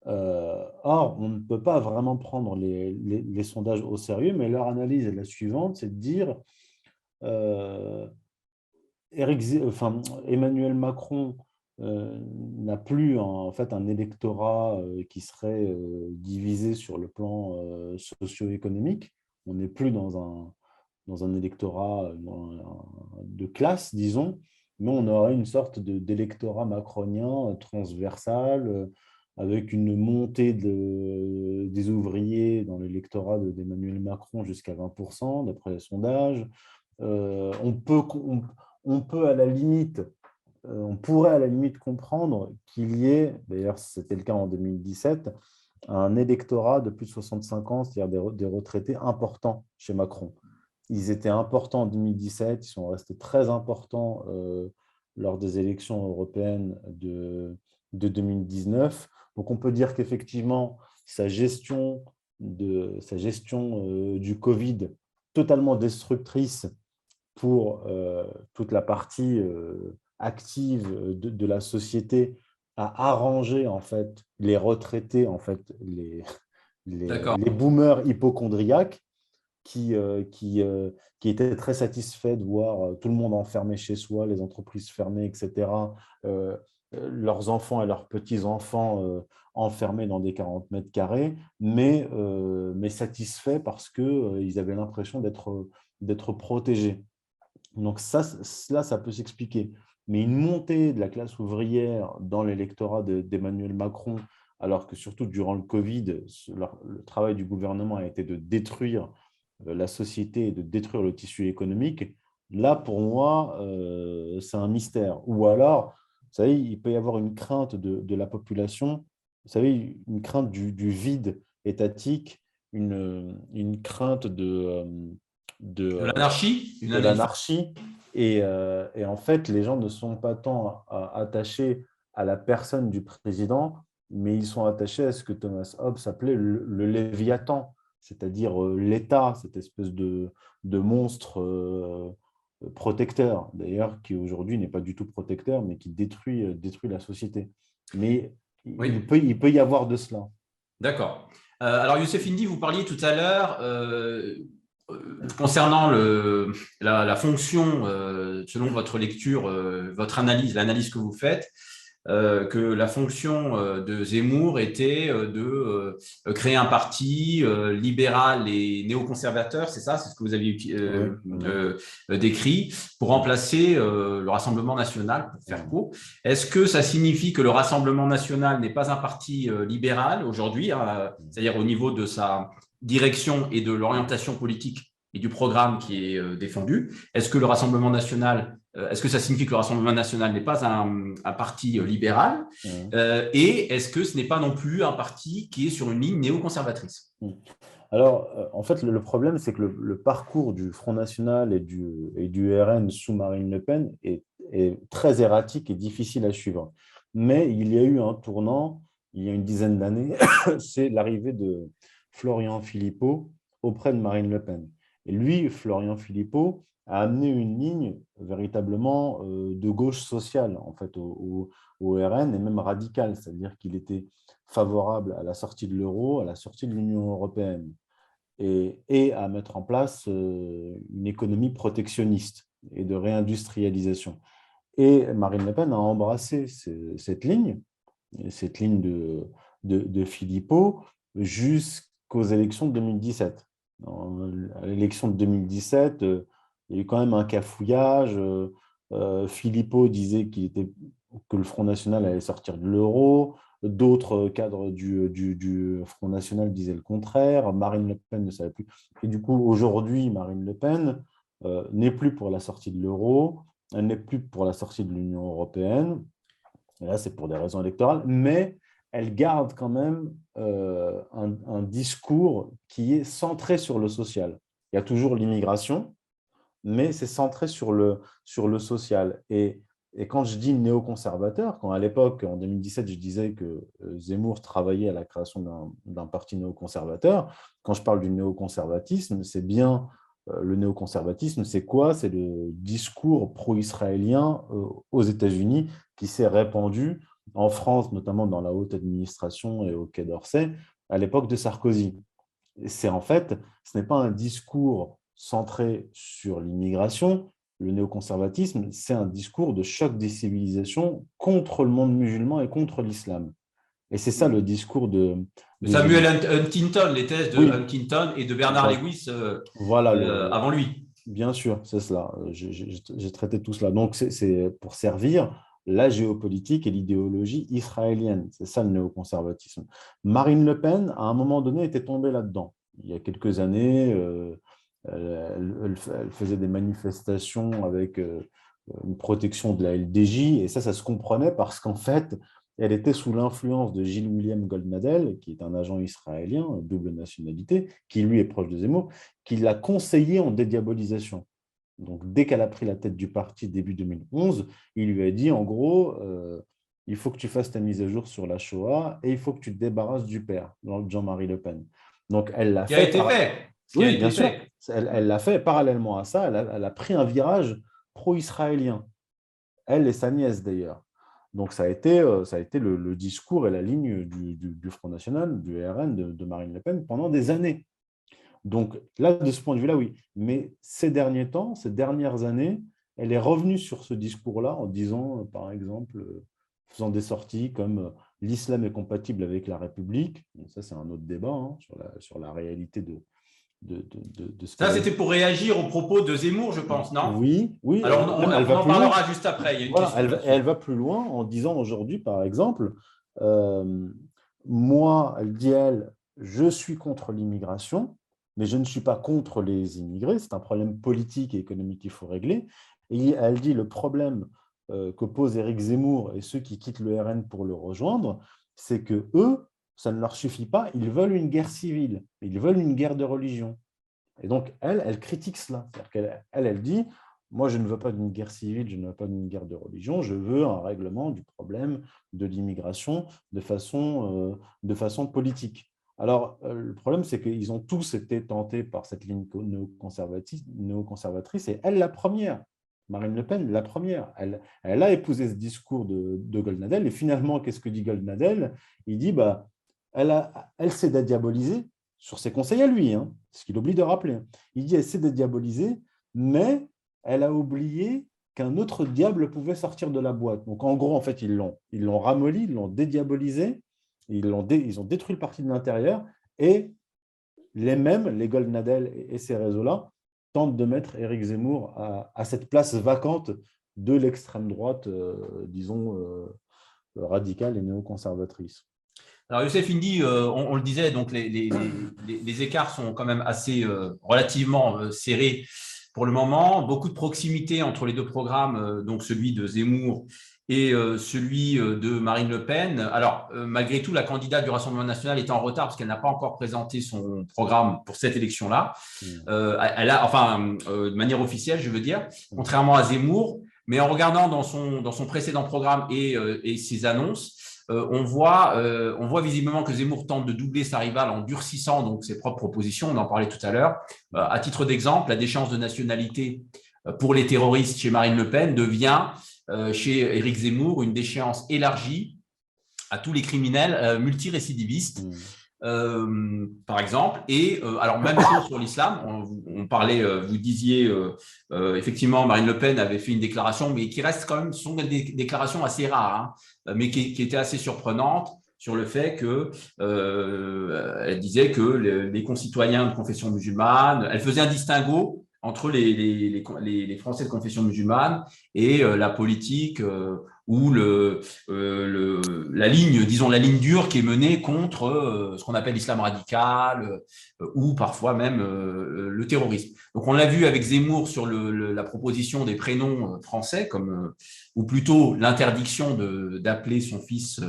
Or, on ne peut pas vraiment prendre les sondages au sérieux, mais leur analyse est la suivante, c'est de dire Emmanuel Macron n'a plus en fait un électorat qui serait divisé sur le plan socio-économique. On n'est plus dans un électorat de classe, disons, mais on aurait une sorte d'électorat macronien transversal avec une montée des ouvriers dans l'électorat d'Emmanuel Macron jusqu'à 20%, d'après les sondages. On peut à la limite, on pourrait à la limite comprendre qu'il y ait, d'ailleurs c'était le cas en 2017, un électorat de plus de 65 ans, c'est-à-dire des retraités importants chez Macron. Ils étaient importants en 2017, ils sont restés très importants lors des élections européennes de 2019. Donc on peut dire qu'effectivement, sa gestion du Covid, totalement destructrice pour toute la partie active de la société, a arrangé en fait les retraités, en fait les boomers hypocondriaques qui étaient très satisfaits de voir tout le monde enfermé chez soi, les entreprises fermées, etc., leurs enfants et leurs petits-enfants enfermés dans des 40 mètres carrés, mais satisfaits parce qu'ils avaient l'impression d'être protégés. Donc ça peut s'expliquer. Mais une montée de la classe ouvrière dans l'électorat d'Emmanuel Macron, alors que surtout durant le Covid, le travail du gouvernement a été de détruire la société et de détruire le tissu économique, là, pour moi, c'est un mystère. Ou alors, vous savez, il peut y avoir une crainte de la population, vous savez, une crainte du vide étatique, une crainte l'anarchie, de l'anarchie. Et en fait, les gens ne sont pas tant attachés à la personne du président, mais ils sont attachés à ce que Thomas Hobbes appelait le Léviathan, c'est-à-dire l'État, cette espèce de monstre protecteur, d'ailleurs, qui aujourd'hui n'est pas du tout protecteur, mais qui détruit la société. Mais oui. il peut y avoir de cela. D'accord. Alors, Youssef Indy, vous parliez tout à l'heure concernant la fonction, selon votre lecture, votre analyse, l'analyse que vous faites, que la fonction de Zemmour était de créer un parti libéral et néoconservateur, c'est ça, c'est ce que vous aviez décrit, pour remplacer le Rassemblement national, pour faire court. Est-ce que ça signifie que le Rassemblement national n'est pas un parti libéral aujourd'hui, c'est-à-dire au niveau de sa direction et de l'orientation politique et du programme qui est défendu? Est-ce que le Rassemblement national, est-ce que ça signifie que le Rassemblement national n'est pas un parti libéral? Et est-ce que ce n'est pas non plus un parti qui est sur une ligne néoconservatrice? Alors, en fait, le problème, c'est que le parcours du Front National et du RN sous Marine Le Pen est très erratique et difficile à suivre. Mais il y a eu un tournant, il y a une dizaine d'années, c'est l'arrivée de Florian Philippot auprès de Marine Le Pen. Et lui, Florian Philippot, a amené une ligne véritablement de gauche sociale, en fait, au RN, et même radicale, c'est-à-dire qu'il était favorable à la sortie de l'euro, à la sortie de l'Union européenne, et à mettre en place une économie protectionniste et de réindustrialisation. Et Marine Le Pen a embrassé cette ligne de Philippot jusqu'aux élections de 2017. À l'élection de 2017, il y a eu quand même un cafouillage. Philippot disait que le Front National allait sortir de l'euro. D'autres cadres du Front National disaient le contraire. Marine Le Pen ne savait plus. Et du coup, aujourd'hui, Marine Le Pen n'est plus pour la sortie de l'euro, elle n'est plus pour la sortie de l'Union européenne. Et là, c'est pour des raisons électorales, mais elle garde quand même un discours qui est centré sur le social. Il y a toujours l'immigration, mais c'est centré sur le social. Et quand je dis néoconservateur, quand à l'époque, en 2017, je disais que Zemmour travaillait à la création d'un parti néoconservateur, quand je parle du néoconservatisme, c'est bien le néoconservatisme, c'est quoi? C'est le discours pro-israélien aux États-Unis qui s'est répandu en France, notamment dans la haute administration et au Quai d'Orsay, à l'époque de Sarkozy. C'est en fait, ce n'est pas un discours centré sur l'immigration. Le néoconservatisme, c'est un discours de choc des civilisations contre le monde musulman et contre l'islam. Et c'est ça le discours de Samuel Huntington, les thèses de Huntington et de Bernard Lewis voilà, avant lui. Bien sûr, c'est cela. J'ai traité tout cela. Donc, c'est pour servir la géopolitique et l'idéologie israélienne. C'est ça le néoconservatisme. Marine Le Pen, à un moment donné, était tombée là-dedans. Il y a quelques années, elle faisait des manifestations avec une protection de la LDJ, et ça se comprenait parce qu'en fait, elle était sous l'influence de Gilles William Goldnadel, qui est un agent israélien, double nationalité, qui lui est proche de Zemmour, qui l'a conseillé en dédiabolisation. Donc, dès qu'elle a pris la tête du parti début 2011, il lui a dit, en gros, il faut que tu fasses ta mise à jour sur la Shoah et il faut que tu te débarrasses du père, Jean-Marie Le Pen. Donc, elle l'a fait. Qui a été fait. Oui, bien sûr. Elle l'a fait. Parallèlement à ça, elle a pris un virage pro-israélien. Elle et sa nièce, d'ailleurs. Donc, ça a été le discours et la ligne du Front National, du RN, de Marine Le Pen pendant des années. Donc, là, de ce point de vue-là, oui. Mais ces derniers temps, ces dernières années, elle est revenue sur ce discours-là en disant, par exemple, faisant des sorties comme l'islam est compatible avec la République. Donc, ça, c'est un autre débat hein, sur la réalité de ce ça, c'était pour réagir aux propos de Zemmour, je pense, non? Oui. Alors, on en parlera juste après. Il y a une elle va plus loin en disant aujourd'hui, par exemple, moi, elle dit, je suis contre l'immigration, mais je ne suis pas contre les immigrés. C'est un problème politique et économique qu'il faut régler. Et elle dit, le problème que pose Éric Zemmour et ceux qui quittent le RN pour le rejoindre, c'est que eux, ça ne leur suffit pas. Ils veulent une guerre civile. Ils veulent une guerre de religion. Et donc, elle critique cela. Elle dit, moi, je ne veux pas d'une guerre civile, je ne veux pas d'une guerre de religion, je veux un règlement du problème de l'immigration de façon politique. Alors, le problème, c'est qu'ils ont tous été tentés par cette ligne néoconservatrice, et elle, la première, Marine Le Pen, la première, elle a épousé ce discours de Goldnadel, et finalement, qu'est-ce que dit Goldnadel? Il dit, elle s'est dédiabolisée sur ses conseils à lui, hein, ce qu'il oublie de rappeler. Il dit, elle s'est dédiabolisée, mais elle a oublié qu'un autre diable pouvait sortir de la boîte. Donc, en gros, en fait, ils l'ont ramolli, ils l'ont dédiabolisé, ils ont détruit le parti de l'intérieur, et les Goldnadel et ces réseaux-là tentent de mettre Éric Zemmour à cette place vacante de l'extrême droite, disons, radicale et néoconservatrice. Alors, Youssef Indy, on le disait, donc les écarts sont quand même assez relativement serrés pour le moment. Beaucoup de proximité entre les deux programmes, donc celui de Zemmour et celui de Marine Le Pen. Alors, malgré tout, la candidate du Rassemblement national est en retard parce qu'elle n'a pas encore présenté son programme pour cette élection-là. Elle a, de manière officielle, je veux dire, contrairement à Zemmour. Mais en regardant dans son précédent programme et ses annonces, on voit visiblement que Zemmour tente de doubler sa rivale en durcissant donc ses propres propositions. On en parlait tout à l'heure. À titre d'exemple, la déchéance de nationalité pour les terroristes chez Marine Le Pen devient chez Éric Zemmour une déchéance élargie à tous les criminels multirécidivistes. Par exemple. Et alors, même chose sur l'islam. On parlait, vous disiez, effectivement, Marine Le Pen avait fait une déclaration, mais qui reste quand même, ce sont des déclarations assez rares, mais qui étaient assez surprenantes sur le fait que elle disait que les concitoyens de confession musulmane, elle faisait un distinguo entre les Français de confession musulmane et la politique ou la ligne, disons la ligne dure qui est menée contre ce qu'on appelle l'islam radical ou parfois même le terrorisme. Donc on l'a vu avec Zemmour sur la proposition des prénoms français, ou plutôt l'interdiction d'appeler son fils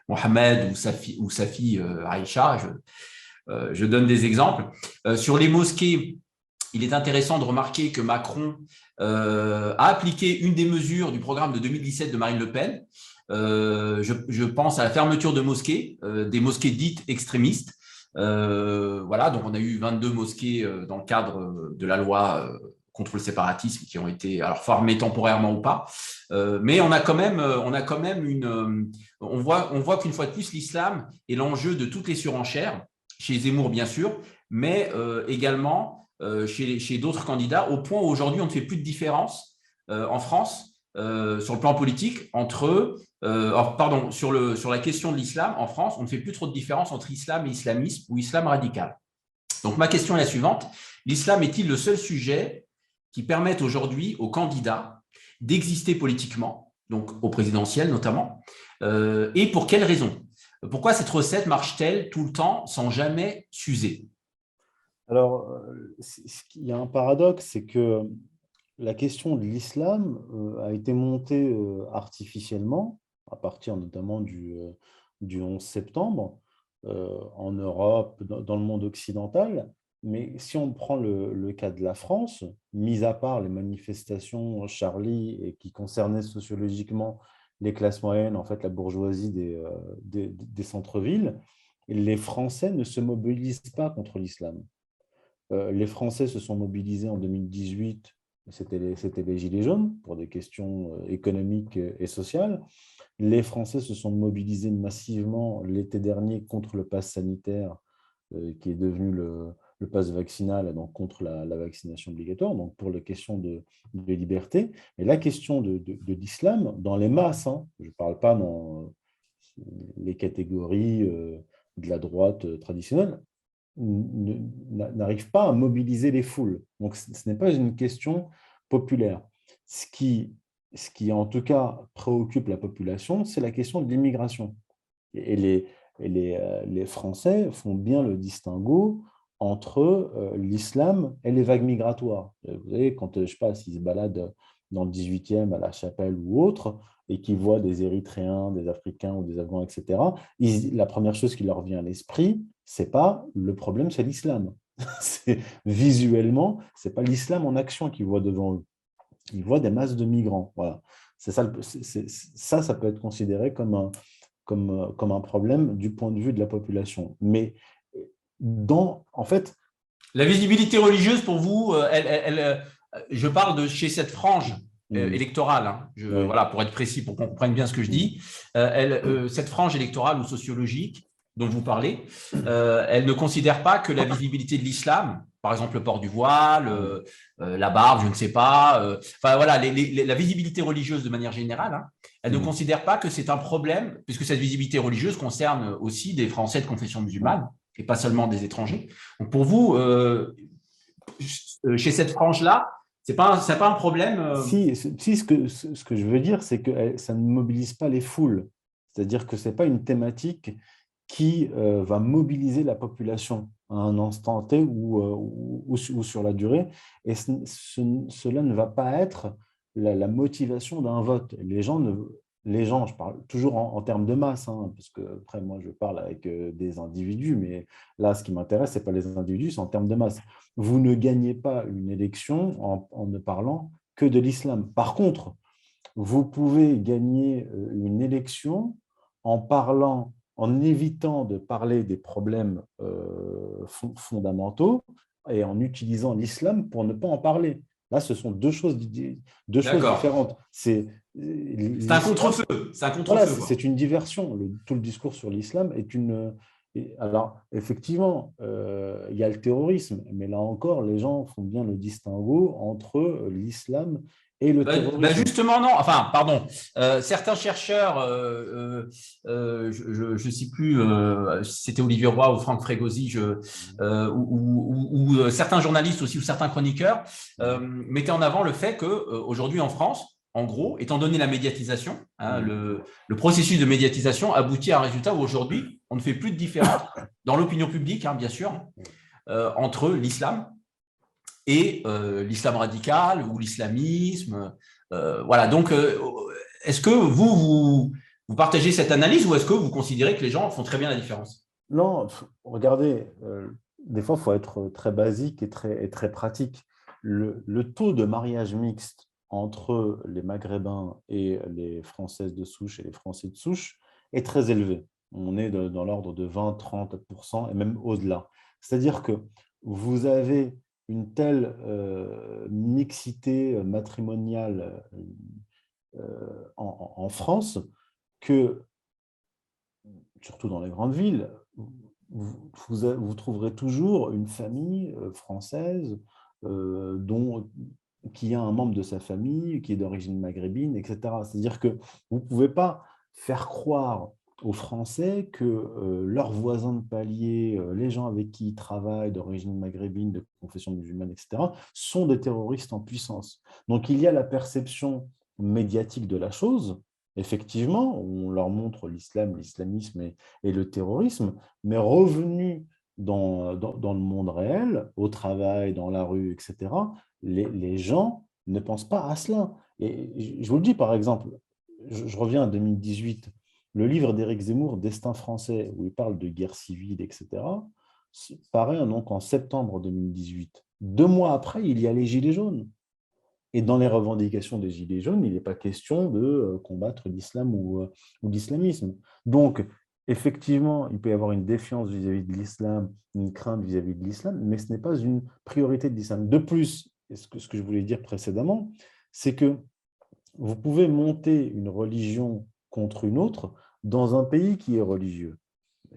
Mohamed ou sa fille Aïcha. Je donne des exemples. Sur les mosquées, il est intéressant de remarquer que Macron a appliqué une des mesures du programme de 2017 de Marine Le Pen. Je pense à la fermeture de mosquées, des mosquées dites extrémistes. Voilà, donc on a eu 22 mosquées dans le cadre de la loi contre le séparatisme qui ont été alors fermées temporairement ou pas. Mais on voit qu'une fois de plus, l'islam est l'enjeu de toutes les surenchères, chez Zemmour bien sûr, mais également chez d'autres candidats, au point où aujourd'hui on ne fait plus de différence en France sur le plan politique sur la question de l'islam en France, on ne fait plus trop de différence entre islam et islamisme ou islam radical. Donc ma question est la suivante: l'islam est-il le seul sujet qui permette aujourd'hui aux candidats d'exister politiquement, donc au présidentiel notamment, et pour quelles raisons? Pourquoi cette recette marche-t-elle tout le temps sans jamais s'user? Alors, il y a un paradoxe, c'est que la question de l'islam a été montée artificiellement, à partir notamment du 11 septembre, en Europe, dans le monde occidental. Mais si on prend le cas de la France, mis à part les manifestations Charlie et qui concernaient sociologiquement les classes moyennes, en fait la bourgeoisie des centres-villes, les Français ne se mobilisent pas contre l'islam. Les Français se sont mobilisés en 2018, c'était les Gilets jaunes, pour des questions économiques et sociales. Les Français se sont mobilisés massivement l'été dernier contre le pass sanitaire, qui est devenu le pass vaccinal, donc contre la vaccination obligatoire, donc pour les questions de liberté. Et la question de l'islam, dans les masses, je ne parle pas dans les catégories de la droite traditionnelle, n'arrive pas à mobiliser les foules. Donc, ce n'est pas une question populaire. Ce qui, en tout cas, préoccupe la population, c'est la question de l'immigration. Et les Français font bien le distinguo entre l'islam et les vagues migratoires. Vous savez, quand, je ne sais pas, s'ils se baladent dans le 18e, à La Chapelle ou autre, et qu'ils voient des Érythréens, des Africains ou des Afghans, etc., la première chose qui leur vient à l'esprit, c'est pas le problème, c'est l'islam. Visuellement, ce n'est pas l'islam en action qu'ils voient devant eux. Ils voient des masses de migrants. Voilà. Ça peut être considéré comme un problème du point de vue de la population. Mais en fait… La visibilité religieuse, pour vous, je parle de chez cette frange électorale, voilà, pour être précis, pour qu'on comprenne bien ce que je dis, cette frange électorale ou sociologique dont vous parlez, elle ne considère pas que la visibilité de l'islam, par exemple le port du voile, la barbe, je ne sais pas, enfin voilà, la visibilité religieuse de manière générale, elle ne considère pas que c'est un problème, puisque cette visibilité religieuse concerne aussi des Français de confession musulmane et pas seulement des étrangers. Donc pour vous, chez cette frange-là, c'est pas un problème. Si, ce que je veux dire, c'est que ça ne mobilise pas les foules. C'est-à-dire que ce n'est pas une thématique qui va mobiliser la population à un instant T ou sur la durée. Et cela ne va pas être la motivation d'un vote. Les gens, je parle toujours en termes de masse, parce que après, moi, je parle avec des individus, mais là, ce qui m'intéresse, ce n'est pas les individus, c'est en termes de masse. Vous ne gagnez pas une élection en ne parlant que de l'islam. Par contre, vous pouvez gagner une élection en parlant, en évitant de parler des problèmes fondamentaux et en utilisant l'islam pour ne pas en parler. Là, ce sont deux choses D'accord. différentes. C'est C'est un l'islam, contre-feu. C'est un voilà, contre-feu, quoi. c'est une diversion. Tout le discours sur l'islam est une. Alors, effectivement, il y a le terrorisme, mais là encore, les gens font bien le distinguo entre l'islam et le terrorisme. Justement, non. Enfin, pardon. Certains chercheurs, je ne sais plus si c'était Olivier Roy ou Franck Frégosi, ou certains journalistes aussi, ou certains chroniqueurs, mettaient en avant le fait qu'aujourd'hui en France, en gros, étant donné la médiatisation, le processus de médiatisation aboutit à un résultat où aujourd'hui, on ne fait plus de différence dans l'opinion publique, bien sûr, entre l'islam et l'islam radical ou l'islamisme. Voilà. Donc, est-ce que vous partagez cette analyse ou est-ce que vous considérez que les gens font très bien la différence? Non, regardez, des fois, il faut être très basique et très pratique. Le taux de mariage mixte entre les Maghrébins et les Françaises de souche et les Français de souche est très élevé. On est dans l'ordre de 20-30% et même au-delà. C'est-à-dire que vous avez une telle mixité matrimoniale en France que, surtout dans les grandes villes, vous trouverez toujours une famille française qui a un membre de sa famille qui est d'origine maghrébine, etc. C'est-à-dire que vous ne pouvez pas faire croire aux Français que leurs voisins de palier, les gens avec qui ils travaillent d'origine maghrébine, de confession musulmane, etc., sont des terroristes en puissance. Donc il y a la perception médiatique de la chose. Effectivement, on leur montre l'islam, l'islamisme et le terrorisme, mais revenu dans le monde réel, au travail, dans la rue, etc., les gens ne pensent pas à cela. Et je vous le dis, par exemple, je reviens à 2018, le livre d'Éric Zemmour, Destin français, où il parle de guerre civile, etc., paraît donc en septembre 2018. 2 mois après, il y a les Gilets jaunes. Et dans les revendications des Gilets jaunes, il n'est pas question de combattre l'islam ou l'islamisme. Donc, effectivement, il peut y avoir une défiance vis-à-vis de l'islam, une crainte vis-à-vis de l'islam, mais ce n'est pas une priorité de l'islam. De plus, ce que je voulais dire précédemment, c'est que vous pouvez monter une religion contre une autre dans un pays qui est religieux.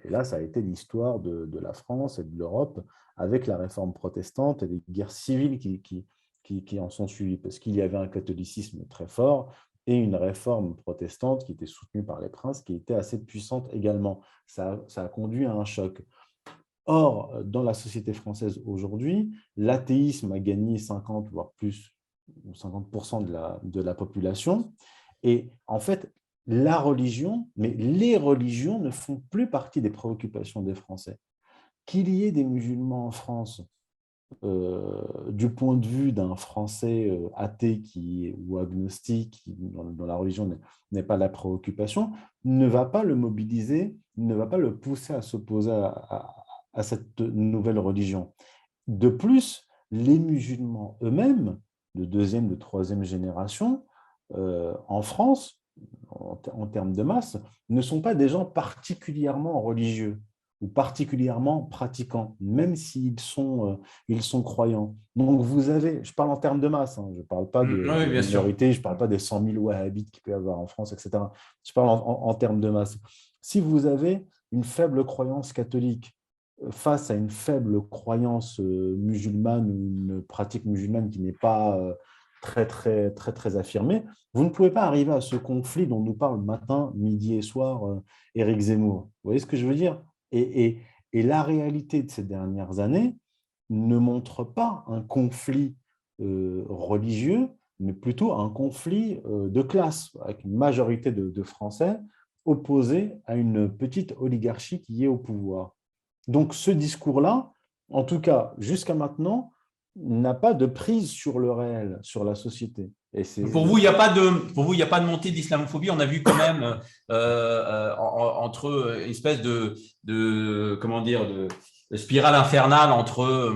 Et là, ça a été l'histoire de la France et de l'Europe avec la réforme protestante et les guerres civiles qui en sont suivies, parce qu'il y avait un catholicisme très fort et une réforme protestante qui était soutenue par les princes, qui était assez puissante également. Ça a conduit à un choc. Or, dans la société française aujourd'hui, l'athéisme a gagné 50, voire plus, 50% de la population. Et en fait, la religion, mais les religions ne font plus partie des préoccupations des Français. Qu'il y ait des musulmans en France, du point de vue d'un Français athée ou agnostique, dont la religion n'est pas la préoccupation, ne va pas le mobiliser, ne va pas le pousser à s'opposer à cette nouvelle religion. De plus, les musulmans eux-mêmes, de deuxième, de troisième génération, en France, en termes de masse, ne sont pas des gens particulièrement religieux ou particulièrement pratiquants, même s'ils sont croyants. Donc, vous avez, je parle en termes de masse, je ne parle pas Oui, de bien sûr. minorité, je ne parle pas des 100 000 wahhabites qu'il peut y avoir en France, etc. Je parle en termes de masse. Si vous avez une faible croyance catholique face à une faible croyance musulmane ou une pratique musulmane qui n'est pas très affirmée, vous ne pouvez pas arriver à ce conflit dont nous parle matin, midi et soir Éric Zemmour. Vous voyez ce que je veux dire? Et la réalité de ces dernières années ne montre pas un conflit religieux, mais plutôt un conflit de classe, avec une majorité de Français opposés à une petite oligarchie qui est au pouvoir. Donc ce discours-là, en tout cas jusqu'à maintenant, n'a pas de prise sur le réel, sur la société. Et Pour vous, il n'y a pas de montée d'islamophobie. On a vu quand même entre une espèce comment dire, spirale infernale entre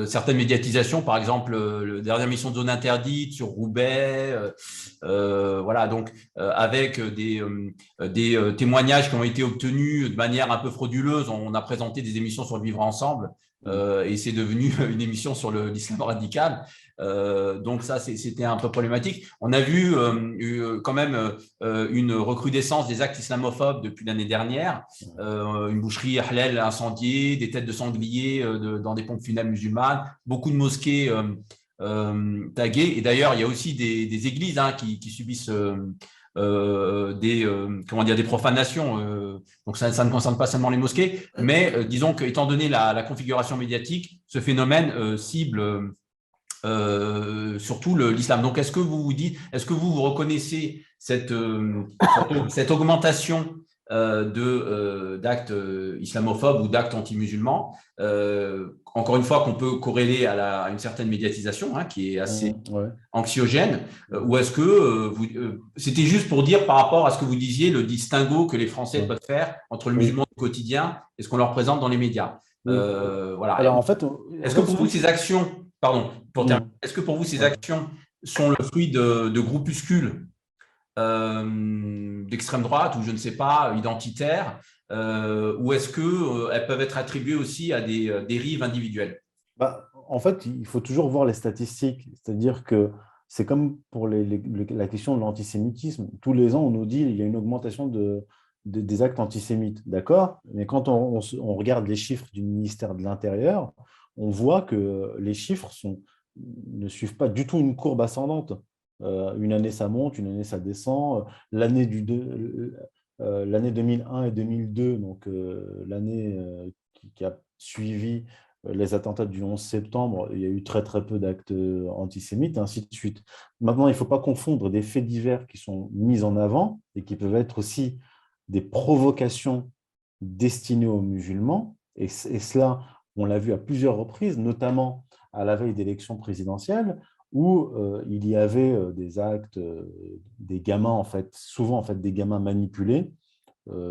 certaines médiatisations, par exemple, la dernière mission de zone interdite sur Roubaix, voilà, donc avec des témoignages qui ont été obtenus de manière un peu frauduleuse. On a présenté des émissions sur le vivre ensemble et c'est devenu une émission sur l'islam radical. Donc ça, c'était un peu problématique. On a vu quand même une recrudescence des actes islamophobes depuis l'année dernière. Une boucherie halal incendiée, des têtes de sangliers dans des pompes funèbres musulmanes, beaucoup de mosquées taguées. Et d'ailleurs, il y a aussi des églises qui subissent des profanations. Donc ça ne concerne pas seulement les mosquées, mais disons qu'étant donné la configuration médiatique, ce phénomène cible surtout l'islam. Donc, est-ce que vous reconnaissez cette augmentation d'actes islamophobes ou d'actes anti-musulmans, encore une fois, qu'on peut corréler à une certaine médiatisation qui est assez anxiogène, ou est-ce que c'était juste pour dire par rapport à ce que vous disiez, le distinguo que les Français peuvent faire entre le musulman du quotidien et ce qu'on leur présente dans les médias. Voilà. Alors, en fait, est-ce que pour vous, ces actions, pardon, pour terminer, est-ce que pour vous, ces actions sont le fruit de groupuscules d'extrême droite ou je ne sais pas, identitaires, ou est-ce qu'elles peuvent être attribuées aussi à des dérives individuelles? En fait, il faut toujours voir les statistiques. C'est-à-dire que c'est comme pour la question de l'antisémitisme. Tous les ans, on nous dit qu'il y a une augmentation des actes antisémites. D'accord? Mais quand on regarde les chiffres du ministère de l'Intérieur, on voit que les chiffres ne suivent pas du tout une courbe ascendante. Une année, ça monte, une année, ça descend. L'année 2001 et 2002, donc l'année qui a suivi les attentats du 11 septembre, il y a eu très, très peu d'actes antisémites, et ainsi de suite. Maintenant, il ne faut pas confondre des faits divers qui sont mis en avant et qui peuvent être aussi des provocations destinées aux musulmans. Et cela, on l'a vu à plusieurs reprises, notamment à la veille d'élections présidentielles, où il y avait des actes, des gamins, souvent des gamins manipulés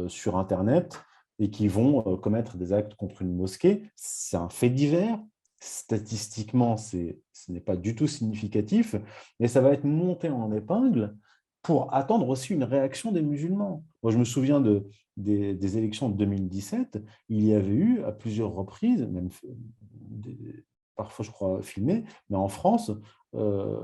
sur Internet et qui vont commettre des actes contre une mosquée. C'est un fait divers. Statistiquement, ce n'est pas du tout significatif, mais ça va être monté en épingle pour attendre aussi une réaction des musulmans. Moi, je me souviens des élections de 2017, il y avait eu à plusieurs reprises, même parfois je crois filmées, mais en France,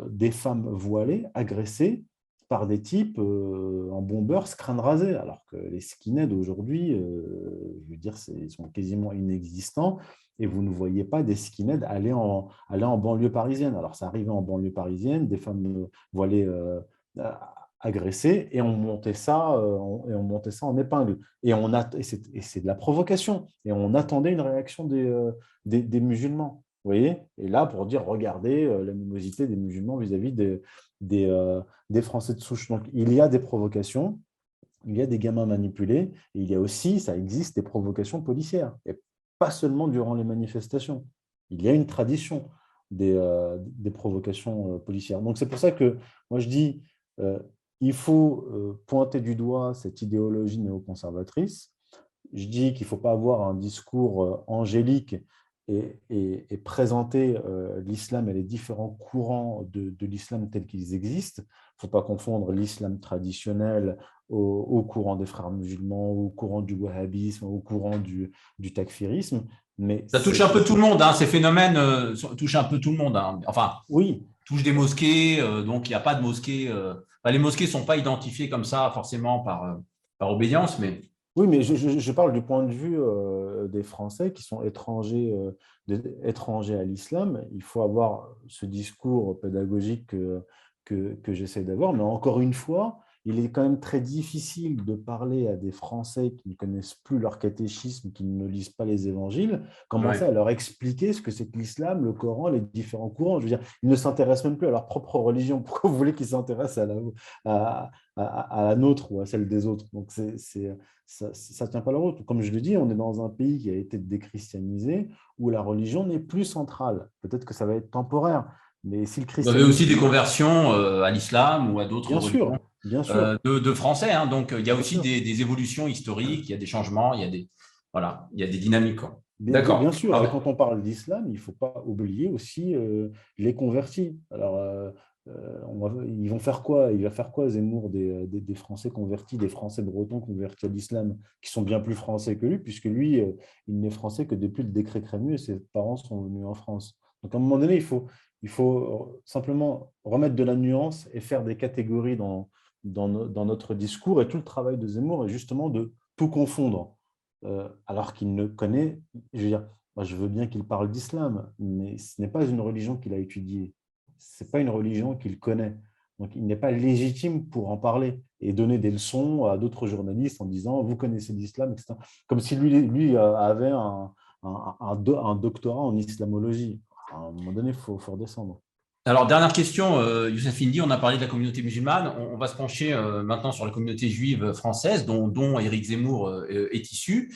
des femmes voilées agressées par des types en bombers crâne rasé, alors que les skinheads aujourd'hui, je veux dire, ils sont quasiment inexistants, et vous ne voyez pas des skinheads aller en banlieue parisienne. Alors ça arrivait en banlieue parisienne, des femmes voilées agressées, et on montait ça en épingle. Et c'est de la provocation, et on attendait une réaction des musulmans. Vous voyez? Et là, pour dire, regardez l'animosité des musulmans vis-à-vis des Français de souche. Donc, il y a des provocations, il y a des gamins manipulés, et il y a aussi, ça existe, des provocations policières, et pas seulement durant les manifestations. Il y a une tradition des provocations policières. Donc, c'est pour ça que moi, je dis, il faut pointer du doigt cette idéologie néoconservatrice. Je dis qu'il ne faut pas avoir un discours angélique et présenter l'islam et les différents courants de l'islam tels qu'ils existent. Il ne faut pas confondre l'islam traditionnel au courant des frères musulmans, au courant du wahhabisme, au courant du takfirisme. Mais ça touche un peu tout le monde, ces phénomènes touchent un peu tout le monde. Enfin, oui. Touchent des mosquées, donc il n'y a pas de mosquées. Les mosquées ne sont pas identifiées comme ça forcément par obédience, mais… Oui, mais je parle du point de vue des Français qui sont étrangers à l'islam. Il faut avoir ce discours pédagogique que j'essaie d'avoir. Mais encore une fois, il est quand même très difficile de parler à des Français qui ne connaissent plus leur catéchisme, qui ne lisent pas les évangiles, commencer à leur expliquer ce que c'est que l'islam, le Coran, les différents courants. Je veux dire, ils ne s'intéressent même plus à leur propre religion. Pourquoi vous voulez qu'ils s'intéressent à la nôtre ou à celle des autres? Donc, ça ne tient pas la route. Comme je le dis, on est dans un pays qui a été déchristianisé, où la religion n'est plus centrale. Peut-être que ça va être temporaire, mais si le christianisme… Vous avez aussi des conversions à l'islam ou à d'autres religions de Français. Donc, il y a aussi des évolutions historiques, il y a des changements, il y a des dynamiques. Bien D'accord. sûr, et quand on parle d'islam, il ne faut pas oublier aussi les convertis. Alors, ils vont faire quoi? Il va faire quoi, Zemmour, des Français convertis, des Français bretons convertis à l'islam, qui sont bien plus français que lui, puisque lui, il n'est français que depuis le décret Crémieux et ses parents sont venus en France. Donc, à un moment donné, il faut simplement remettre de la nuance et faire des catégories dans notre discours. Et tout le travail de Zemmour est justement de tout confondre alors qu'il ne connaît, je veux dire, moi je veux bien qu'il parle d'islam, mais ce n'est pas une religion qu'il a étudiée, ce n'est pas une religion qu'il connaît. Donc il n'est pas légitime pour en parler et donner des leçons à d'autres journalistes en disant vous connaissez l'islam, etc. Comme si lui avait un doctorat en islamologie. À un moment donné, faut redescendre. Alors, dernière question, Youssef Indy, on a parlé de la communauté musulmane. On va se pencher maintenant sur la communauté juive française, dont Éric Zemmour est issu.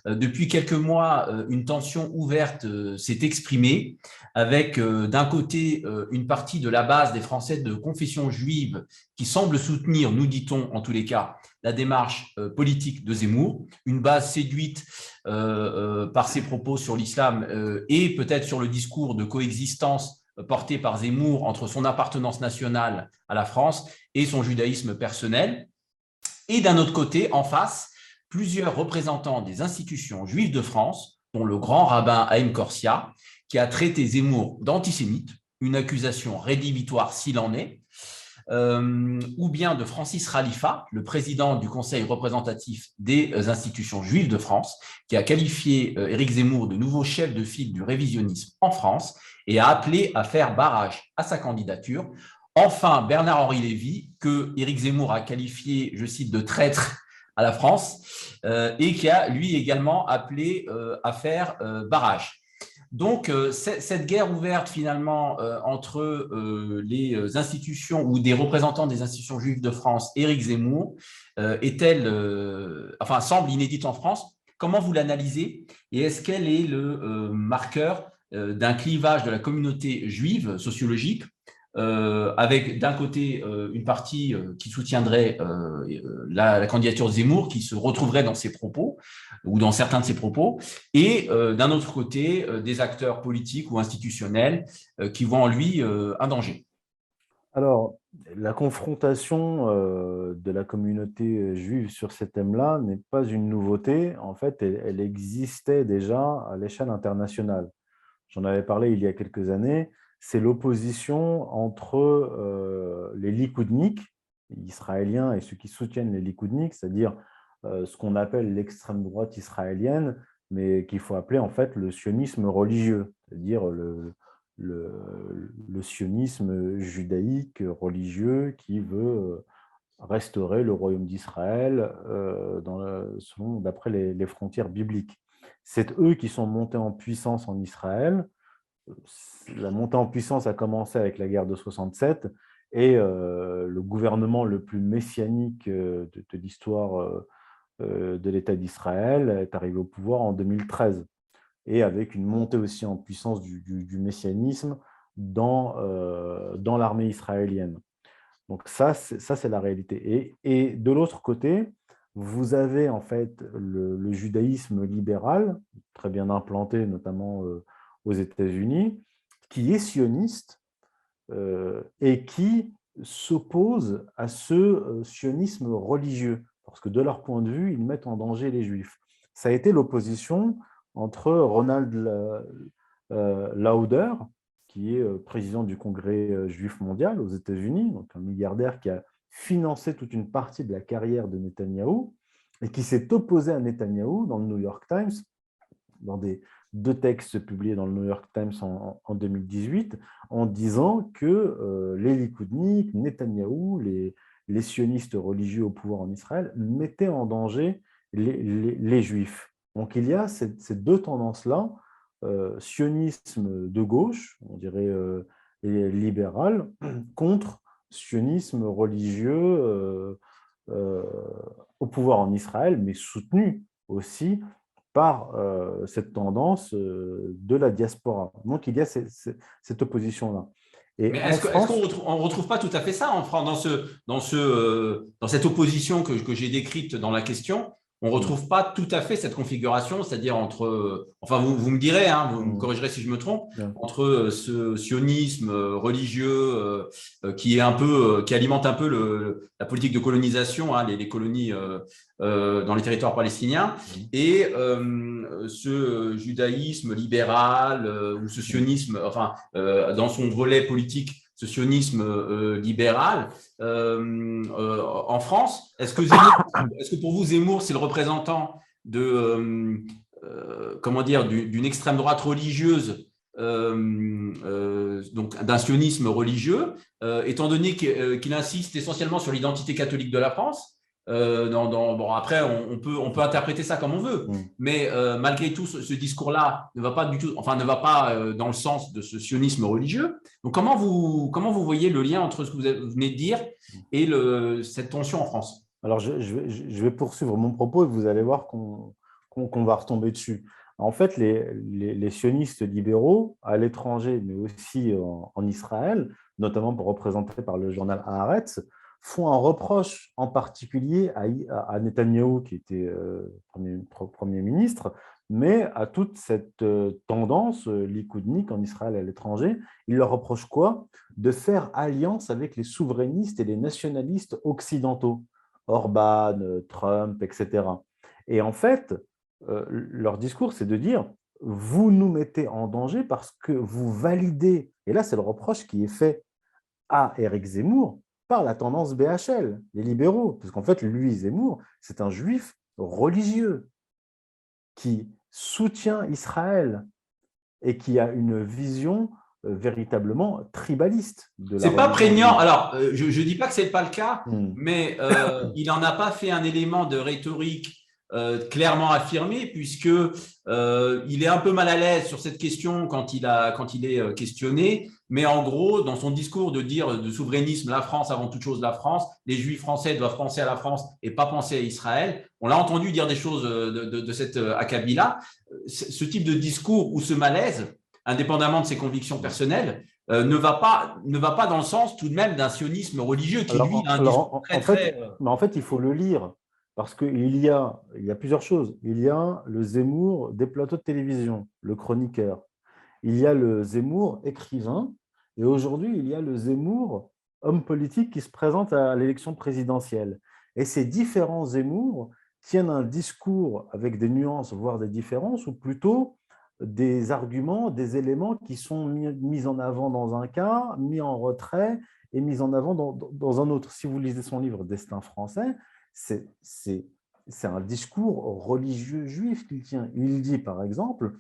Depuis quelques mois, une tension ouverte s'est exprimée avec, d'un côté, une partie de la base des Français de confession juive qui semble soutenir, nous dit-on en tous les cas, la démarche politique de Zemmour, une base séduite par ses propos sur l'islam et peut-être sur le discours de coexistence porté par Zemmour entre son appartenance nationale à la France et son judaïsme personnel. Et d'un autre côté, en face, plusieurs représentants des institutions juives de France, dont le grand rabbin Haïm Korsia, qui a traité Zemmour d'antisémite, une accusation rédhibitoire s'il en est, ou bien de Francis Khalifa, le président du Conseil représentatif des institutions juives de France, qui a qualifié Éric Zemmour de nouveau chef de file du révisionnisme en France et a appelé à faire barrage à sa candidature. Enfin, Bernard-Henri Lévy, que Éric Zemmour a qualifié, je cite, de traître à la France, et qui a lui également appelé à faire barrage. Donc, cette guerre ouverte finalement entre les institutions ou des représentants des institutions juives de France, Éric Zemmour, semble inédite en France. Comment vous l'analysez et est-ce qu'elle est le marqueur d'un clivage de la communauté juive sociologique avec d'un côté une partie qui soutiendrait la candidature de Zemmour, qui se retrouverait dans ses propos ou dans certains de ses propos, et d'un autre côté des acteurs politiques ou institutionnels qui voient en lui un danger. Alors, la confrontation de la communauté juive sur ces thèmes-là n'est pas une nouveauté. En fait, elle existait déjà à l'échelle internationale. J'en avais parlé il y a quelques années. C'est l'opposition entre les likoudniks israéliens et ceux qui soutiennent les likoudniks, c'est-à-dire ce qu'on appelle l'extrême droite israélienne, mais qu'il faut appeler en fait le sionisme religieux, c'est-à-dire le sionisme judaïque religieux qui veut restaurer le royaume d'Israël d'après les frontières bibliques. C'est eux qui sont montés en puissance en Israël. La montée en puissance a commencé avec la guerre de 67 et le gouvernement le plus messianique de l'histoire de l'État d'Israël est arrivé au pouvoir en 2013 et avec une montée aussi en puissance du messianisme dans l'armée israélienne. Donc ça, c'est la réalité. Et de l'autre côté, vous avez en fait le judaïsme libéral, très bien implanté notamment aux États-Unis, qui est sioniste et qui s'oppose à ce sionisme religieux, parce que de leur point de vue, ils mettent en danger les Juifs. Ça a été l'opposition entre Ronald Lauder, qui est président du Congrès juif mondial aux États-Unis, donc un milliardaire qui a financé toute une partie de la carrière de Netanyahou et qui s'est opposé à Netanyahou dans le New York Times, dans deux textes publiés dans le New York Times en 2018, en disant que les likoudniks, Netanyahou, les sionistes religieux au pouvoir en Israël mettaient en danger les Juifs. Donc il y a ces deux tendances-là, sionisme de gauche, on dirait libéral, contre sionisme religieux au pouvoir en Israël, mais soutenu aussi par cette tendance de la diaspora. Donc il y a cette opposition-là. Mais est-ce qu'on ne retrouve pas tout à fait ça en France, dans cette opposition que j'ai décrite dans la question? on ne retrouve pas tout à fait cette configuration, c'est-à-dire entre, enfin vous me direz, hein, vous me corrigerez si je me trompe, entre ce sionisme religieux qui est un peu, qui alimente un peu la politique de colonisation, hein, les colonies dans les territoires palestiniens, et ce judaïsme libéral ou ce sionisme, enfin dans son volet politique, ce sionisme libéral en France. Est-ce que pour vous, Zemmour, c'est le représentant de, comment dire, d'une extrême droite religieuse, donc d'un sionisme religieux, étant donné qu'il insiste essentiellement sur l'identité catholique de la France? Bon, après, on peut interpréter ça comme on veut, mais malgré tout, ce discours-là ne va pas du tout, enfin, ne va pas dans le sens de ce sionisme religieux. Donc, comment vous voyez le lien entre ce que vous venez de dire et cette tension en France? Alors, je vais poursuivre mon propos et vous allez voir qu'on va retomber dessus. En fait, les sionistes libéraux à l'étranger, mais aussi en Israël, notamment représentés par le journal Haaretz, font un reproche en particulier à Netanyahou, qui était Premier ministre, mais à toute cette tendance likoudnique en Israël et à l'étranger. Ils leur reprochent quoi? De faire alliance avec les souverainistes et les nationalistes occidentaux, Orban, Trump, etc. Et en fait, leur discours, c'est de dire, vous nous mettez en danger parce que vous validez, et là c'est le reproche qui est fait à Éric Zemmour, par la tendance BHL, les libéraux, parce qu'en fait, lui, Zemmour, c'est un juif religieux qui soutient Israël et qui a une vision véritablement tribaliste de la C'est pas religion prégnant. juive. Alors, je ne dis pas que c'est pas le cas, mais il n'en a pas fait un élément de rhétorique clairement affirmé, puisque il est un peu mal à l'aise sur cette question quand il est questionné. Mais en gros, dans son discours de dire de souverainisme, la France avant toute chose, la France, les Juifs français doivent penser à la France et pas penser à Israël. On l'a entendu dire des choses de cet acabit-là. Ce type de discours ou ce malaise, indépendamment de ses convictions personnelles, ne va pas dans le sens tout de même d'un sionisme religieux qui, lui, a un discours très, très… En fait, il faut le lire parce qu'il y a plusieurs choses. Il y a le Zemmour des plateaux de télévision, le chroniqueur. Il y a le Zemmour écrivain. Et aujourd'hui, il y a le Zemmour homme politique qui se présente à l'élection présidentielle. Et ces différents Zemmour tiennent un discours avec des nuances, voire des différences, ou plutôt des arguments, des éléments qui sont mis en avant dans un cas, mis en retrait et mis en avant dans un autre. Si vous lisez son livre Destin français, c'est un discours religieux juif qu'il tient. Il dit par exemple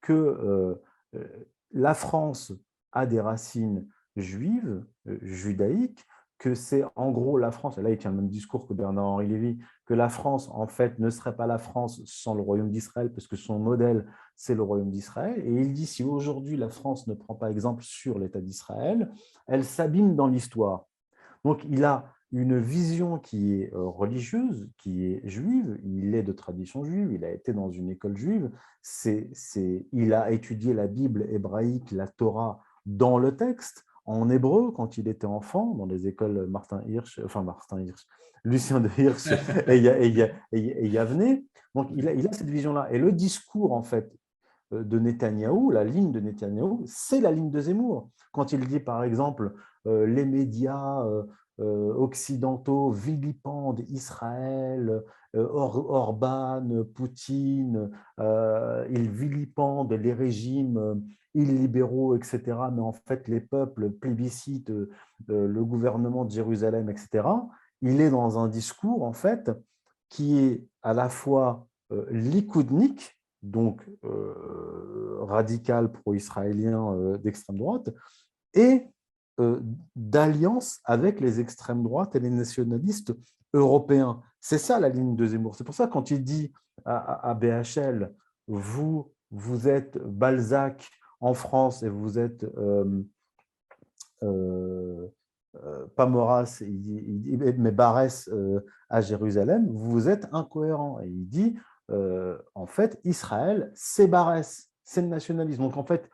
que la France a des racines juives, judaïques, que c'est en gros la France, et là il tient le même discours que Bernard-Henri Lévy, que la France en fait ne serait pas la France sans le royaume d'Israël, parce que son modèle c'est le royaume d'Israël, et il dit si aujourd'hui la France ne prend pas exemple sur l'État d'Israël, elle s'abîme dans l'histoire. Donc il a une vision qui est religieuse, qui est juive, il est de tradition juive, il a été dans une école juive, il a étudié la Bible hébraïque, la Torah dans le texte, en hébreu, quand il était enfant, dans les écoles Lucien de Hirsch et Yavne. Donc il a cette vision-là. Et le discours, en fait, de Netanyahou, la ligne de Netanyahou, c'est la ligne de Zemmour. Quand il dit, par exemple, les médias occidentaux vilipendent Israël, Orban, Poutine, ils vilipendent les régimes illibéraux, etc. Mais en fait, les peuples plébiscitent le gouvernement de Jérusalem, etc. Il est dans un discours, en fait, qui est à la fois likoudnique, donc radical pro-israélien d'extrême droite, et d'alliance avec les extrêmes droites et les nationalistes européens. C'est ça la ligne de Zemmour. C'est pour ça quand il dit à BHL, vous êtes Balzac en France et vous êtes pas Maurras, il dit, mais Barès à Jérusalem, vous êtes incohérent. Et il dit, en fait, Israël, c'est Barès, c'est le nationalisme. Donc, en fait,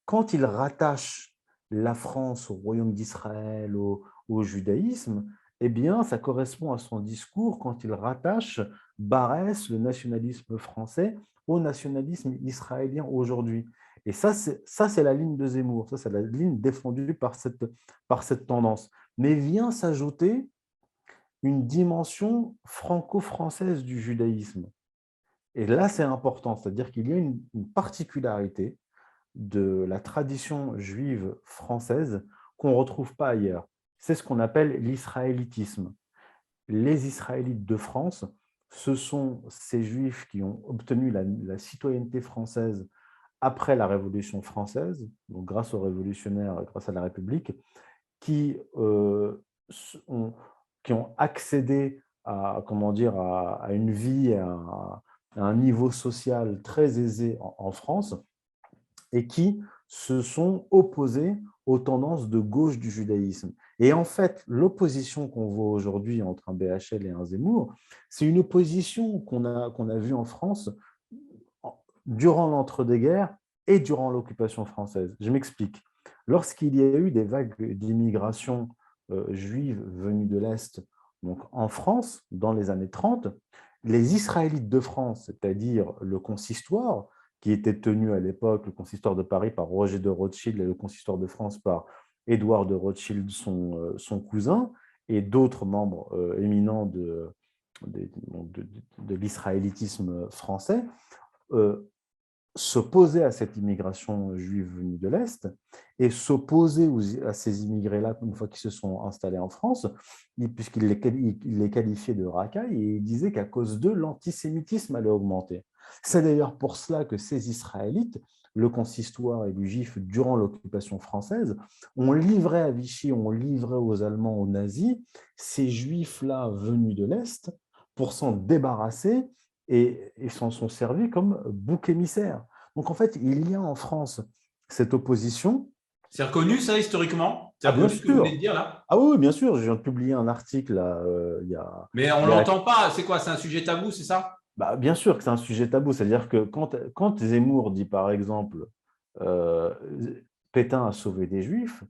quand il rattache la France au royaume d'Israël, au judaïsme, eh bien, ça correspond à son discours quand il rattache Barès, le nationalisme français, au nationalisme israélien aujourd'hui. Et ça, c'est la ligne de Zemmour, ça, c'est la ligne défendue par cette tendance. Mais vient s'ajouter une dimension franco-française du judaïsme. Et là, c'est important, c'est-à-dire qu'il y a une particularité de la tradition juive française qu'on ne retrouve pas ailleurs. C'est ce qu'on appelle l'israélitisme. Les Israélites de France, ce sont ces juifs qui ont obtenu la citoyenneté française après la Révolution française, donc grâce aux révolutionnaires, grâce à la République, qui, ont, qui ont accédé à, comment dire, à une vie, à un niveau social très aisé en France, et qui se sont opposés aux tendances de gauche du judaïsme. Et en fait, l'opposition qu'on voit aujourd'hui entre un BHL et un Zemmour, c'est une opposition qu'on a vue en France durant l'entre-deux-guerres et durant l'occupation française. Je m'explique. Lorsqu'il y a eu des vagues d'immigration juive venues de l'Est, donc en France, dans les années 30, les Israélites de France, c'est-à-dire le consistoire, qui était tenu à l'époque, le consistoire de Paris par Roger de Rothschild et le consistoire de France par Édouard de Rothschild, son cousin, et d'autres membres éminents de l'israélitisme français, s'opposer à cette immigration juive venue de l'Est et s'opposer à ces immigrés-là une fois qu'ils se sont installés en France, puisqu'il les qualifiait de racailles et il disait qu'à cause d'eux, l'antisémitisme allait augmenter. C'est d'ailleurs pour cela que ces Israélites, le consistoire et le juif, durant l'occupation française, ont livré à Vichy, ont livré aux Allemands, aux nazis, ces juifs-là venus de l'Est pour s'en débarrasser et s'en sont servis comme bouc émissaire. Donc en fait, il y a en France cette opposition. C'est reconnu ça historiquement? C'est Bien reconnu ce que vous venez de sûr. dire là? Ah oui, bien sûr, je viens de publier un article là, Mais on ne l'entend pas, c'est quoi? C'est un sujet tabou, c'est ça? bien sûr que c'est un sujet tabou, c'est-à-dire que quand Zemmour dit par exemple euh, Pétain a sauvé des Juifs,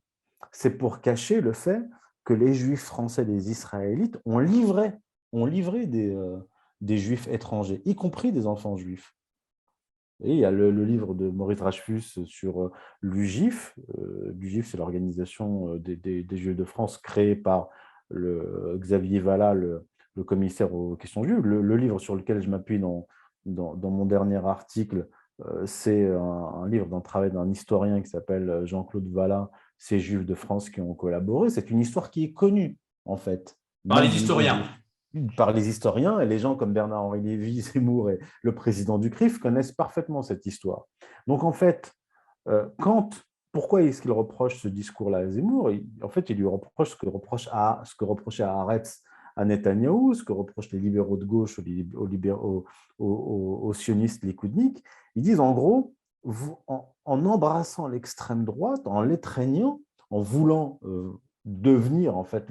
c'est pour cacher le fait que les Juifs français, les Israélites, ont livré des Juifs étrangers, y compris des enfants juifs. Et il y a le livre de Maurice Dreyfus sur l'UGIF. L'UGIF, c'est l'organisation des Juifs de France créée par Xavier Vallat, le commissaire aux questions juives. Le livre sur lequel je m'appuie dans mon dernier article, c'est un livre d'un travail d'un historien qui s'appelle Jean-Claude Vallat, Ces Juifs de France qui ont collaboré. C'est une histoire qui est connue, en fait. Par les Même historiens. par les historiens, et les gens comme Bernard-Henri Lévy, Zemmour et le président du CRIF connaissent parfaitement cette histoire. Donc en fait, pourquoi est-ce qu'il reproche ce discours-là à Zemmour? En fait, il lui reproche ce que reprochait à Haaretz à Netanyahou, ce que reprochent les libéraux de gauche aux sionistes likoudniks. Ils disent en gros, en embrassant l'extrême droite, en l'étreignant, en voulant devenir en fait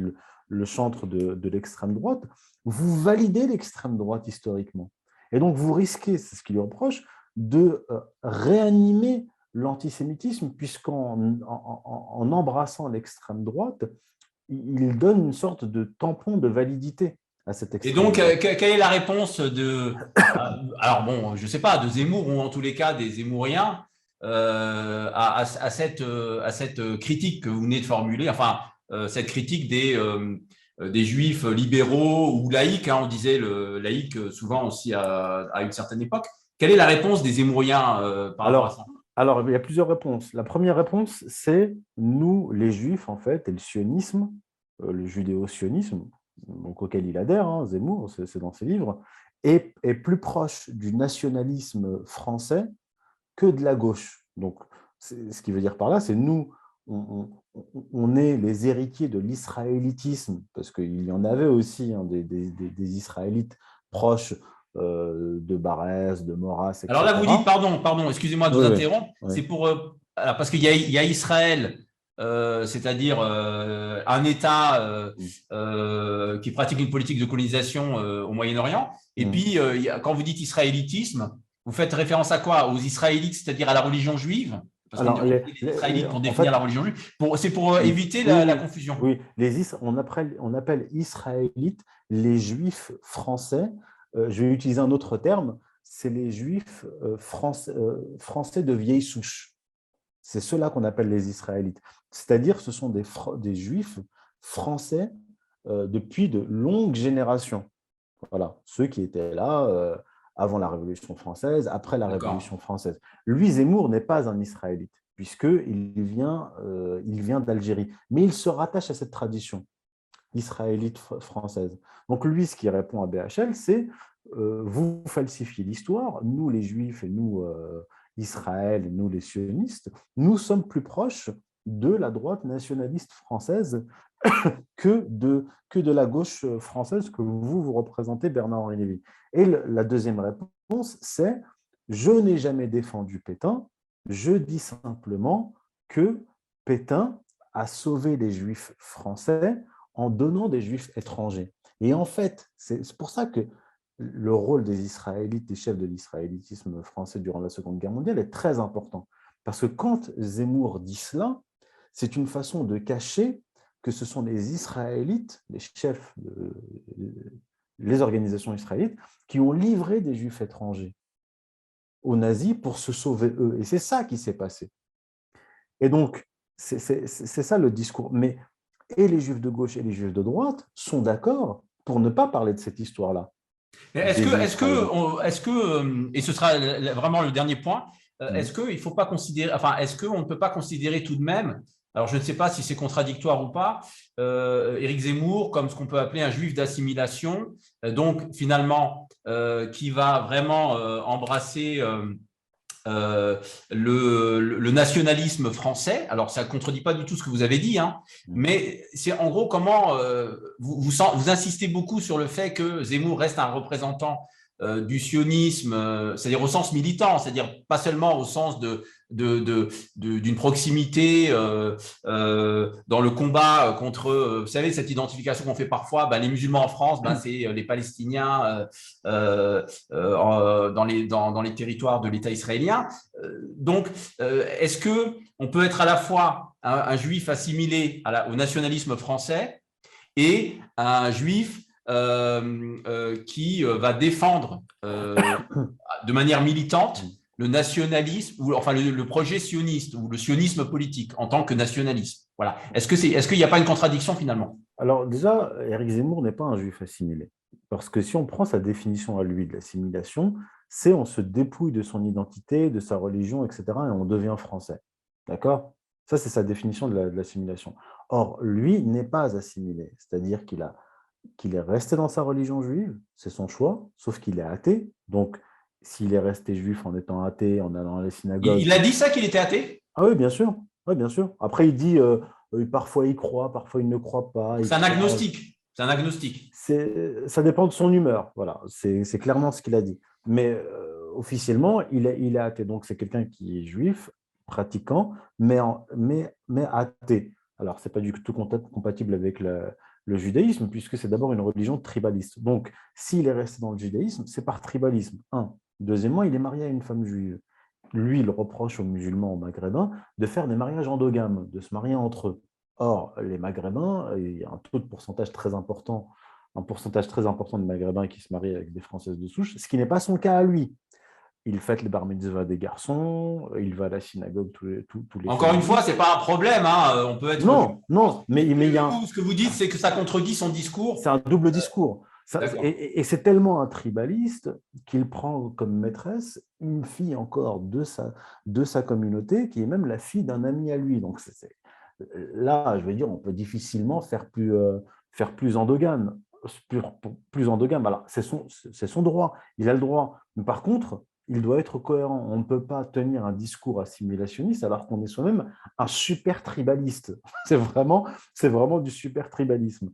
le chantre de l'extrême droite, vous validez l'extrême droite historiquement. Et donc, vous risquez, c'est ce qu'il lui reproche, de réanimer l'antisémitisme, puisqu'en embrassant l'extrême droite, il donne une sorte de tampon de validité à cette Et extrême donc, droite. quelle est la réponse alors bon, je ne sais pas, de Zemmour ou en tous les cas des Zemmouriens à cette critique que vous venez de formuler, enfin, cette critique des Juifs libéraux ou laïcs, hein, on disait le laïc souvent aussi à une certaine époque. Quelle est la réponse des Zémouriens par rapport à ça? Alors, il y a plusieurs réponses. La première réponse, c'est nous, les Juifs, en fait, et le sionisme, le judéo-sionisme, donc auquel il adhère, hein, Zemmour, c'est dans ses livres, est plus proche du nationalisme français que de la gauche. Donc, ce qui veut dire par là, c'est nous, on est les héritiers de l'israélitisme, parce qu'il y en avait aussi hein, des Israélites proches de Barès, de Maurras, Alors là, vous dites, etc. pardon, excusez-moi de vous Oui, oui, interrompre, oui. c'est pour, parce qu'il y a Israël, c'est-à-dire un État qui pratique une politique de colonisation au Moyen-Orient, et puis quand vous dites israélitisme, vous faites référence à quoi? Aux Israélites, c'est-à-dire à la religion juive? Parce qu'on Alors, on dit les Israélites pour en définir fait, la religion juive. C'est pour oui, éviter oui, la oui, confusion. oui. On appelle Israélites les Juifs français. Je vais utiliser un autre terme, c'est les Juifs français de vieille souche. C'est ceux-là qu'on appelle les Israélites. C'est-à-dire ce sont des Juifs français depuis de longues générations. Voilà, ceux qui étaient là avant la Révolution française, après la D'accord. Révolution française. Lui, Zemmour n'est pas un Israélite, puisqu'il il vient d'Algérie. Mais il se rattache à cette tradition israélite française. Donc lui, ce qui répond à BHL, c'est vous falsifiez l'histoire, nous les Juifs et nous Israël et nous les sionistes, nous sommes plus proches de la droite nationaliste française que de la gauche française que vous représentez, Bernard-Henri Lévy. Et la deuxième réponse, c'est je n'ai jamais défendu Pétain, je dis simplement que Pétain a sauvé les Juifs français en donnant des Juifs étrangers. Et en fait, c'est pour ça que le rôle des Israélites, des chefs de l'israélitisme français durant la Seconde Guerre mondiale est très important. Parce que quand Zemmour dit cela, c'est une façon de cacher que ce sont les Israélites, les chefs, les organisations israélites, qui ont livré des Juifs étrangers aux nazis pour se sauver eux. Et c'est ça qui s'est passé. Et donc, c'est ça le discours. Mais et les Juifs de gauche et les Juifs de droite sont d'accord pour ne pas parler de cette histoire-là. Et ce sera vraiment le dernier point, est-ce Mmh. qu'il ne faut pas considérer, enfin, est-ce qu'on ne peut pas considérer tout de même, alors je ne sais pas si c'est contradictoire ou pas, Éric Zemmour comme ce qu'on peut appeler un juif d'assimilation, donc finalement, qui va vraiment embrasser le nationalisme français. Alors, ça ne contredit pas du tout ce que vous avez dit, hein, mais c'est en gros comment vous insistez beaucoup sur le fait que Zemmour reste un représentant du sionisme, c'est-à-dire au sens militant, c'est-à-dire pas seulement au sens d'une proximité dans le combat contre, vous savez, cette identification qu'on fait parfois, ben, les musulmans en France, ben, c'est les Palestiniens dans les territoires de l'État israélien. Donc, est-ce qu'on peut être à la fois un juif assimilé au nationalisme français et un juif qui va défendre de manière militante le nationalisme, ou enfin le projet sioniste ou le sionisme politique en tant que nationalisme. Voilà. Est-ce qu'il n'y a pas une contradiction finalement? Alors déjà, Éric Zemmour n'est pas un juif assimilé. Parce que si on prend sa définition à lui de l'assimilation, c'est on se dépouille de son identité, de sa religion, etc. et on devient français. D'accord? Ça, c'est sa définition de l'assimilation. Or, lui n'est pas assimilé. C'est-à-dire qu'il est resté dans sa religion juive, c'est son choix, sauf qu'il est athée. Donc, s'il est resté juif en étant athée, en allant à la synagogue. Il a dit ça qu'il était athée? Ah oui, bien sûr. Oui, bien sûr. Après, il dit parfois il croit, parfois il ne croit pas. C'est un agnostique. C'est un agnostique. Ça dépend de son humeur. Voilà, c'est clairement ce qu'il a dit. Mais officiellement, il est athée. Donc, c'est quelqu'un qui est juif, pratiquant, mais athée. Alors, ce n'est pas du tout compatible avec le judaïsme, puisque c'est d'abord une religion tribaliste. Donc, s'il est resté dans le judaïsme, c'est par tribalisme. Un. Deuxièmement, il est marié à une femme juive. Lui, il reproche aux musulmans, aux maghrébins, de faire des mariages endogames, de se marier entre eux. Or, les maghrébins, il y a un taux de pourcentage très important, un pourcentage très important de maghrébins qui se marient avec des françaises de souche, ce qui n'est pas son cas à lui. Il fête les bar mitzvah des garçons, il va à la synagogue tous les Encore une samedis. fois, ce n'est pas un problème. Hein. On peut être. Non, non, mais il y a ce que vous dites, c'est que ça contredit son discours. C'est un double discours. Et c'est tellement un tribaliste qu'il prend comme maîtresse une fille encore de sa communauté, qui est même la fille d'un ami à lui. Donc là, je veux dire, on peut difficilement faire plus endogame. Plus endogame. Alors, c'est son droit. Il a le droit. Mais par contre, il doit être cohérent. On ne peut pas tenir un discours assimilationniste alors qu'on est soi-même un super tribaliste. C'est vraiment du super tribalisme.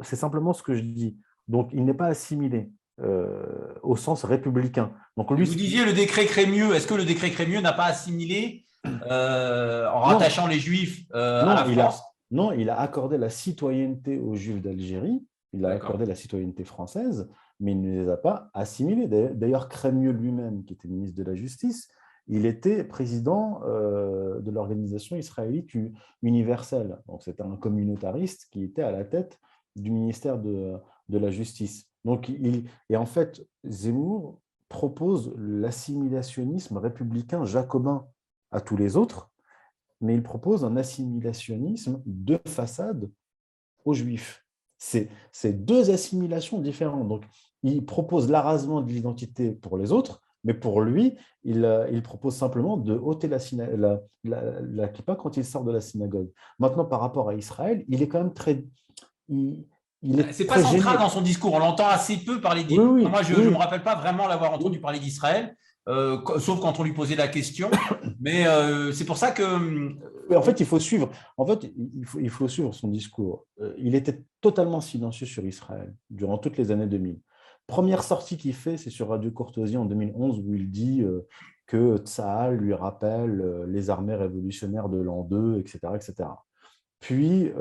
C'est simplement ce que je dis. Donc, il n'est pas assimilé au sens républicain. Donc, lui, vous disiez le décret Crémieux. Est-ce que le décret Crémieux n'a pas assimilé en rattachant les Juifs à la France? Non, il a accordé la citoyenneté aux Juifs d'Algérie, il a accordé la citoyenneté française, mais il ne les a pas assimilés. D'ailleurs, Crémieux lui-même, qui était ministre de la Justice, il était président de l'organisation israélite universelle. Donc, c'était un communautariste qui était à la tête du ministère de la Justice. Donc, et en fait, Zemmour propose l'assimilationnisme républicain jacobin à tous les autres, mais il propose un assimilationnisme de façade aux Juifs. C'est deux assimilations différentes. Donc, il propose l'arasement de l'identité pour les autres, mais pour lui, il propose simplement de ôter la kippa quand il sort de la synagogue. Maintenant, par rapport à Israël, il est quand même très... Il est C'est pas très central gêné. dans son discours. On l'entend assez peu parler Oui, d'Israël. oui, Moi, je ne me oui, rappelle pas vraiment l'avoir entendu oui. parler d'Israël, sauf quand on lui posait la question. Mais c'est pour ça que Oui, en fait, il faut suivre. En fait, il faut suivre son discours. Il était totalement silencieux sur Israël durant toutes les années 2000. Première sortie qu'il fait, c'est sur Radio Courtoisie en 2011 où il dit que Tsahal lui rappelle les armées révolutionnaires de l'an 2, etc., etc. Puis,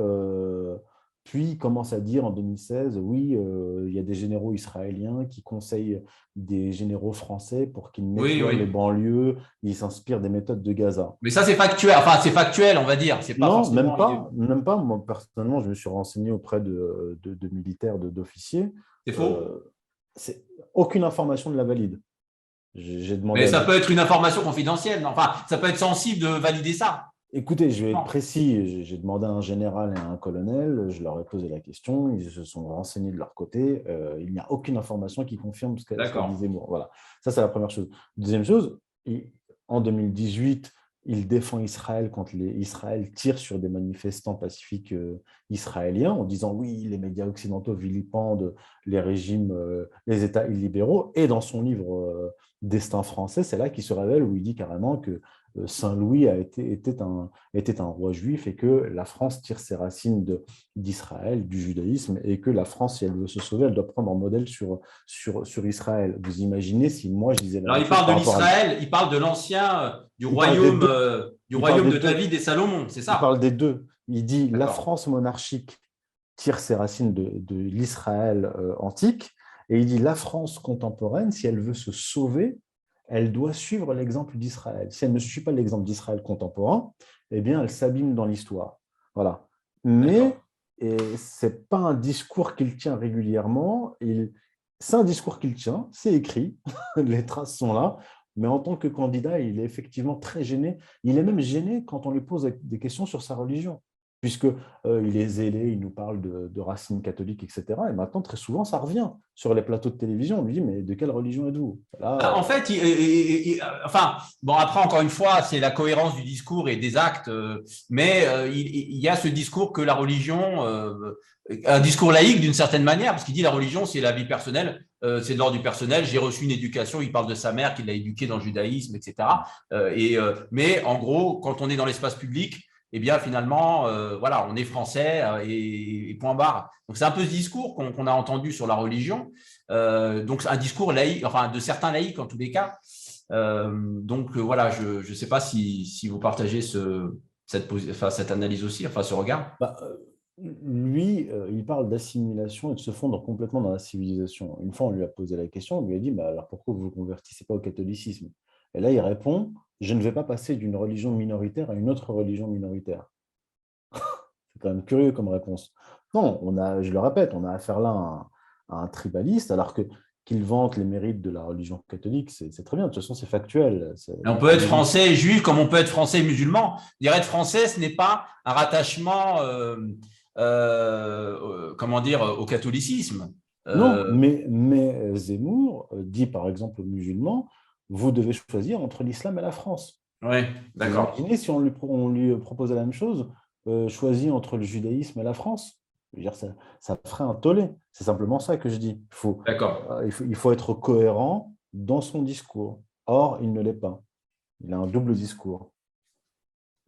puis il commence à dire en 2016, oui, il y a des généraux israéliens qui conseillent des généraux français pour qu'ils oui, nettoient oui. les banlieues. Ils s'inspirent des méthodes de Gaza. Mais ça, c'est factuel. Enfin, c'est factuel, on va dire. C'est pas Non, forcément idée. même pas. Moi, personnellement, je me suis renseigné auprès de militaires, d'officiers. C'est faux. Euh, Aucune information ne la valide. J'ai demandé Mais à ça des... peut être une information confidentielle. Enfin, ça peut être sensible de valider ça. Écoutez, je vais être Non. précis. J'ai demandé à un général et à un colonel. Je leur ai posé la question. Ils se sont renseignés de leur côté. Il n'y a aucune information qui confirme ce qu'a dit D'accord. Zemmour. Voilà. Ça, c'est la première chose. Deuxième chose, en 2018, il défend Israël quand Israël tire sur des manifestants pacifiques israéliens en disant oui, les médias occidentaux vilipendent les régimes, les États illibéraux. Et dans son livre Destin français, c'est là qu'il se révèle où il dit carrément que Saint-Louis était un roi juif et que la France tire ses racines d'Israël, du judaïsme, et que la France, si elle veut se sauver, elle doit prendre un modèle sur Israël. Vous imaginez si moi je disais la Alors, même il chose parle de par rapport à... l'Israël, il parle de l'ancien, Il parle des deux. du Il parle royaume des de deux. David et Salomon, c'est Il ça? parle des deux. Il dit la D'accord. France monarchique tire ses racines de l'Israël antique, et il dit la France contemporaine, si elle veut se sauver, elle doit suivre l'exemple d'Israël. Si elle ne suit pas l'exemple d'Israël contemporain, eh bien, elle s'abîme dans l'histoire. Voilà. D'accord. Mais ce n'est pas un discours qu'il tient régulièrement. C'est un discours qu'il tient, c'est écrit, les traces sont là, mais en tant que candidat, il est effectivement très gêné. Il est même gêné quand on lui pose des questions sur sa religion, puisque il est zélé, il nous parle de racines catholiques, etc. Et maintenant, très souvent, ça revient sur les plateaux de télévision. On lui dit, mais de quelle religion êtes-vous? Là, En fait, enfin, bon, après, encore une fois, c'est la cohérence du discours et des actes, mais il y a ce discours que la religion, un discours laïque d'une certaine manière, parce qu'il dit la religion, c'est la vie personnelle, c'est de l'ordre du personnel. J'ai reçu une éducation, il parle de sa mère qui l'a éduqué dans le judaïsme, etc. Mais en gros, quand on est dans l'espace public, eh bien, finalement, voilà, on est français et point barre. Donc, c'est un peu ce discours qu'on a entendu sur la religion. Donc, un discours laïque, enfin, de certains laïcs en tous les cas. Donc, voilà, je ne sais pas si vous partagez cette analyse aussi, enfin, ce regard. bah, lui, il parle d'assimilation et de se fondre complètement dans la civilisation. Une fois, on lui a posé la question, on lui a dit, bah, alors pourquoi vous ne vous convertissez pas au catholicisme? Et là, il répond, je ne vais pas passer d'une religion minoritaire à une autre religion minoritaire. C'est quand même curieux comme réponse. Non, je le répète, on a affaire là à un tribaliste, alors que qu'il vante les mérites de la religion catholique, c'est très bien. De toute façon, c'est factuel. Et on peut être français et juif comme on peut être français et musulman. Je dirais être français, ce n'est pas un rattachement, comment dire, au catholicisme. Non, Euh, mais Zemmour dit par exemple aux musulmans, vous devez choisir entre l'islam et la France. oui, Vous d'accord. imaginez si on lui proposait la même chose, choisir entre le judaïsme et la France? Je veux dire, ça ferait un tollé. C'est simplement ça que je dis. D'accord. Il faut être cohérent dans son discours. Or, il ne l'est pas. Il a un double discours.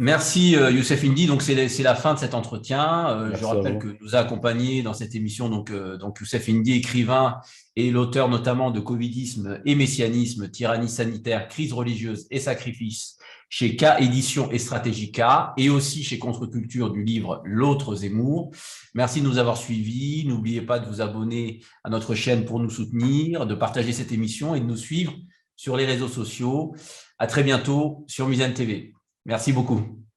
Merci Youssef Indy. Donc c'est la fin de cet entretien. Je Merci à rappelle vous. que nous a accompagnés dans cette émission donc Youssef Indy, écrivain et l'auteur notamment de Covidisme et Messianisme, tyrannie sanitaire, crise religieuse et sacrifice chez K Édition et Stratégica et aussi chez Contre-Culture du livre L'autre Zemmour. Merci de nous avoir suivis. N'oubliez pas de vous abonner à notre chaîne pour nous soutenir, de partager cette émission et de nous suivre sur les réseaux sociaux. À très bientôt sur Musen TV. Merci beaucoup.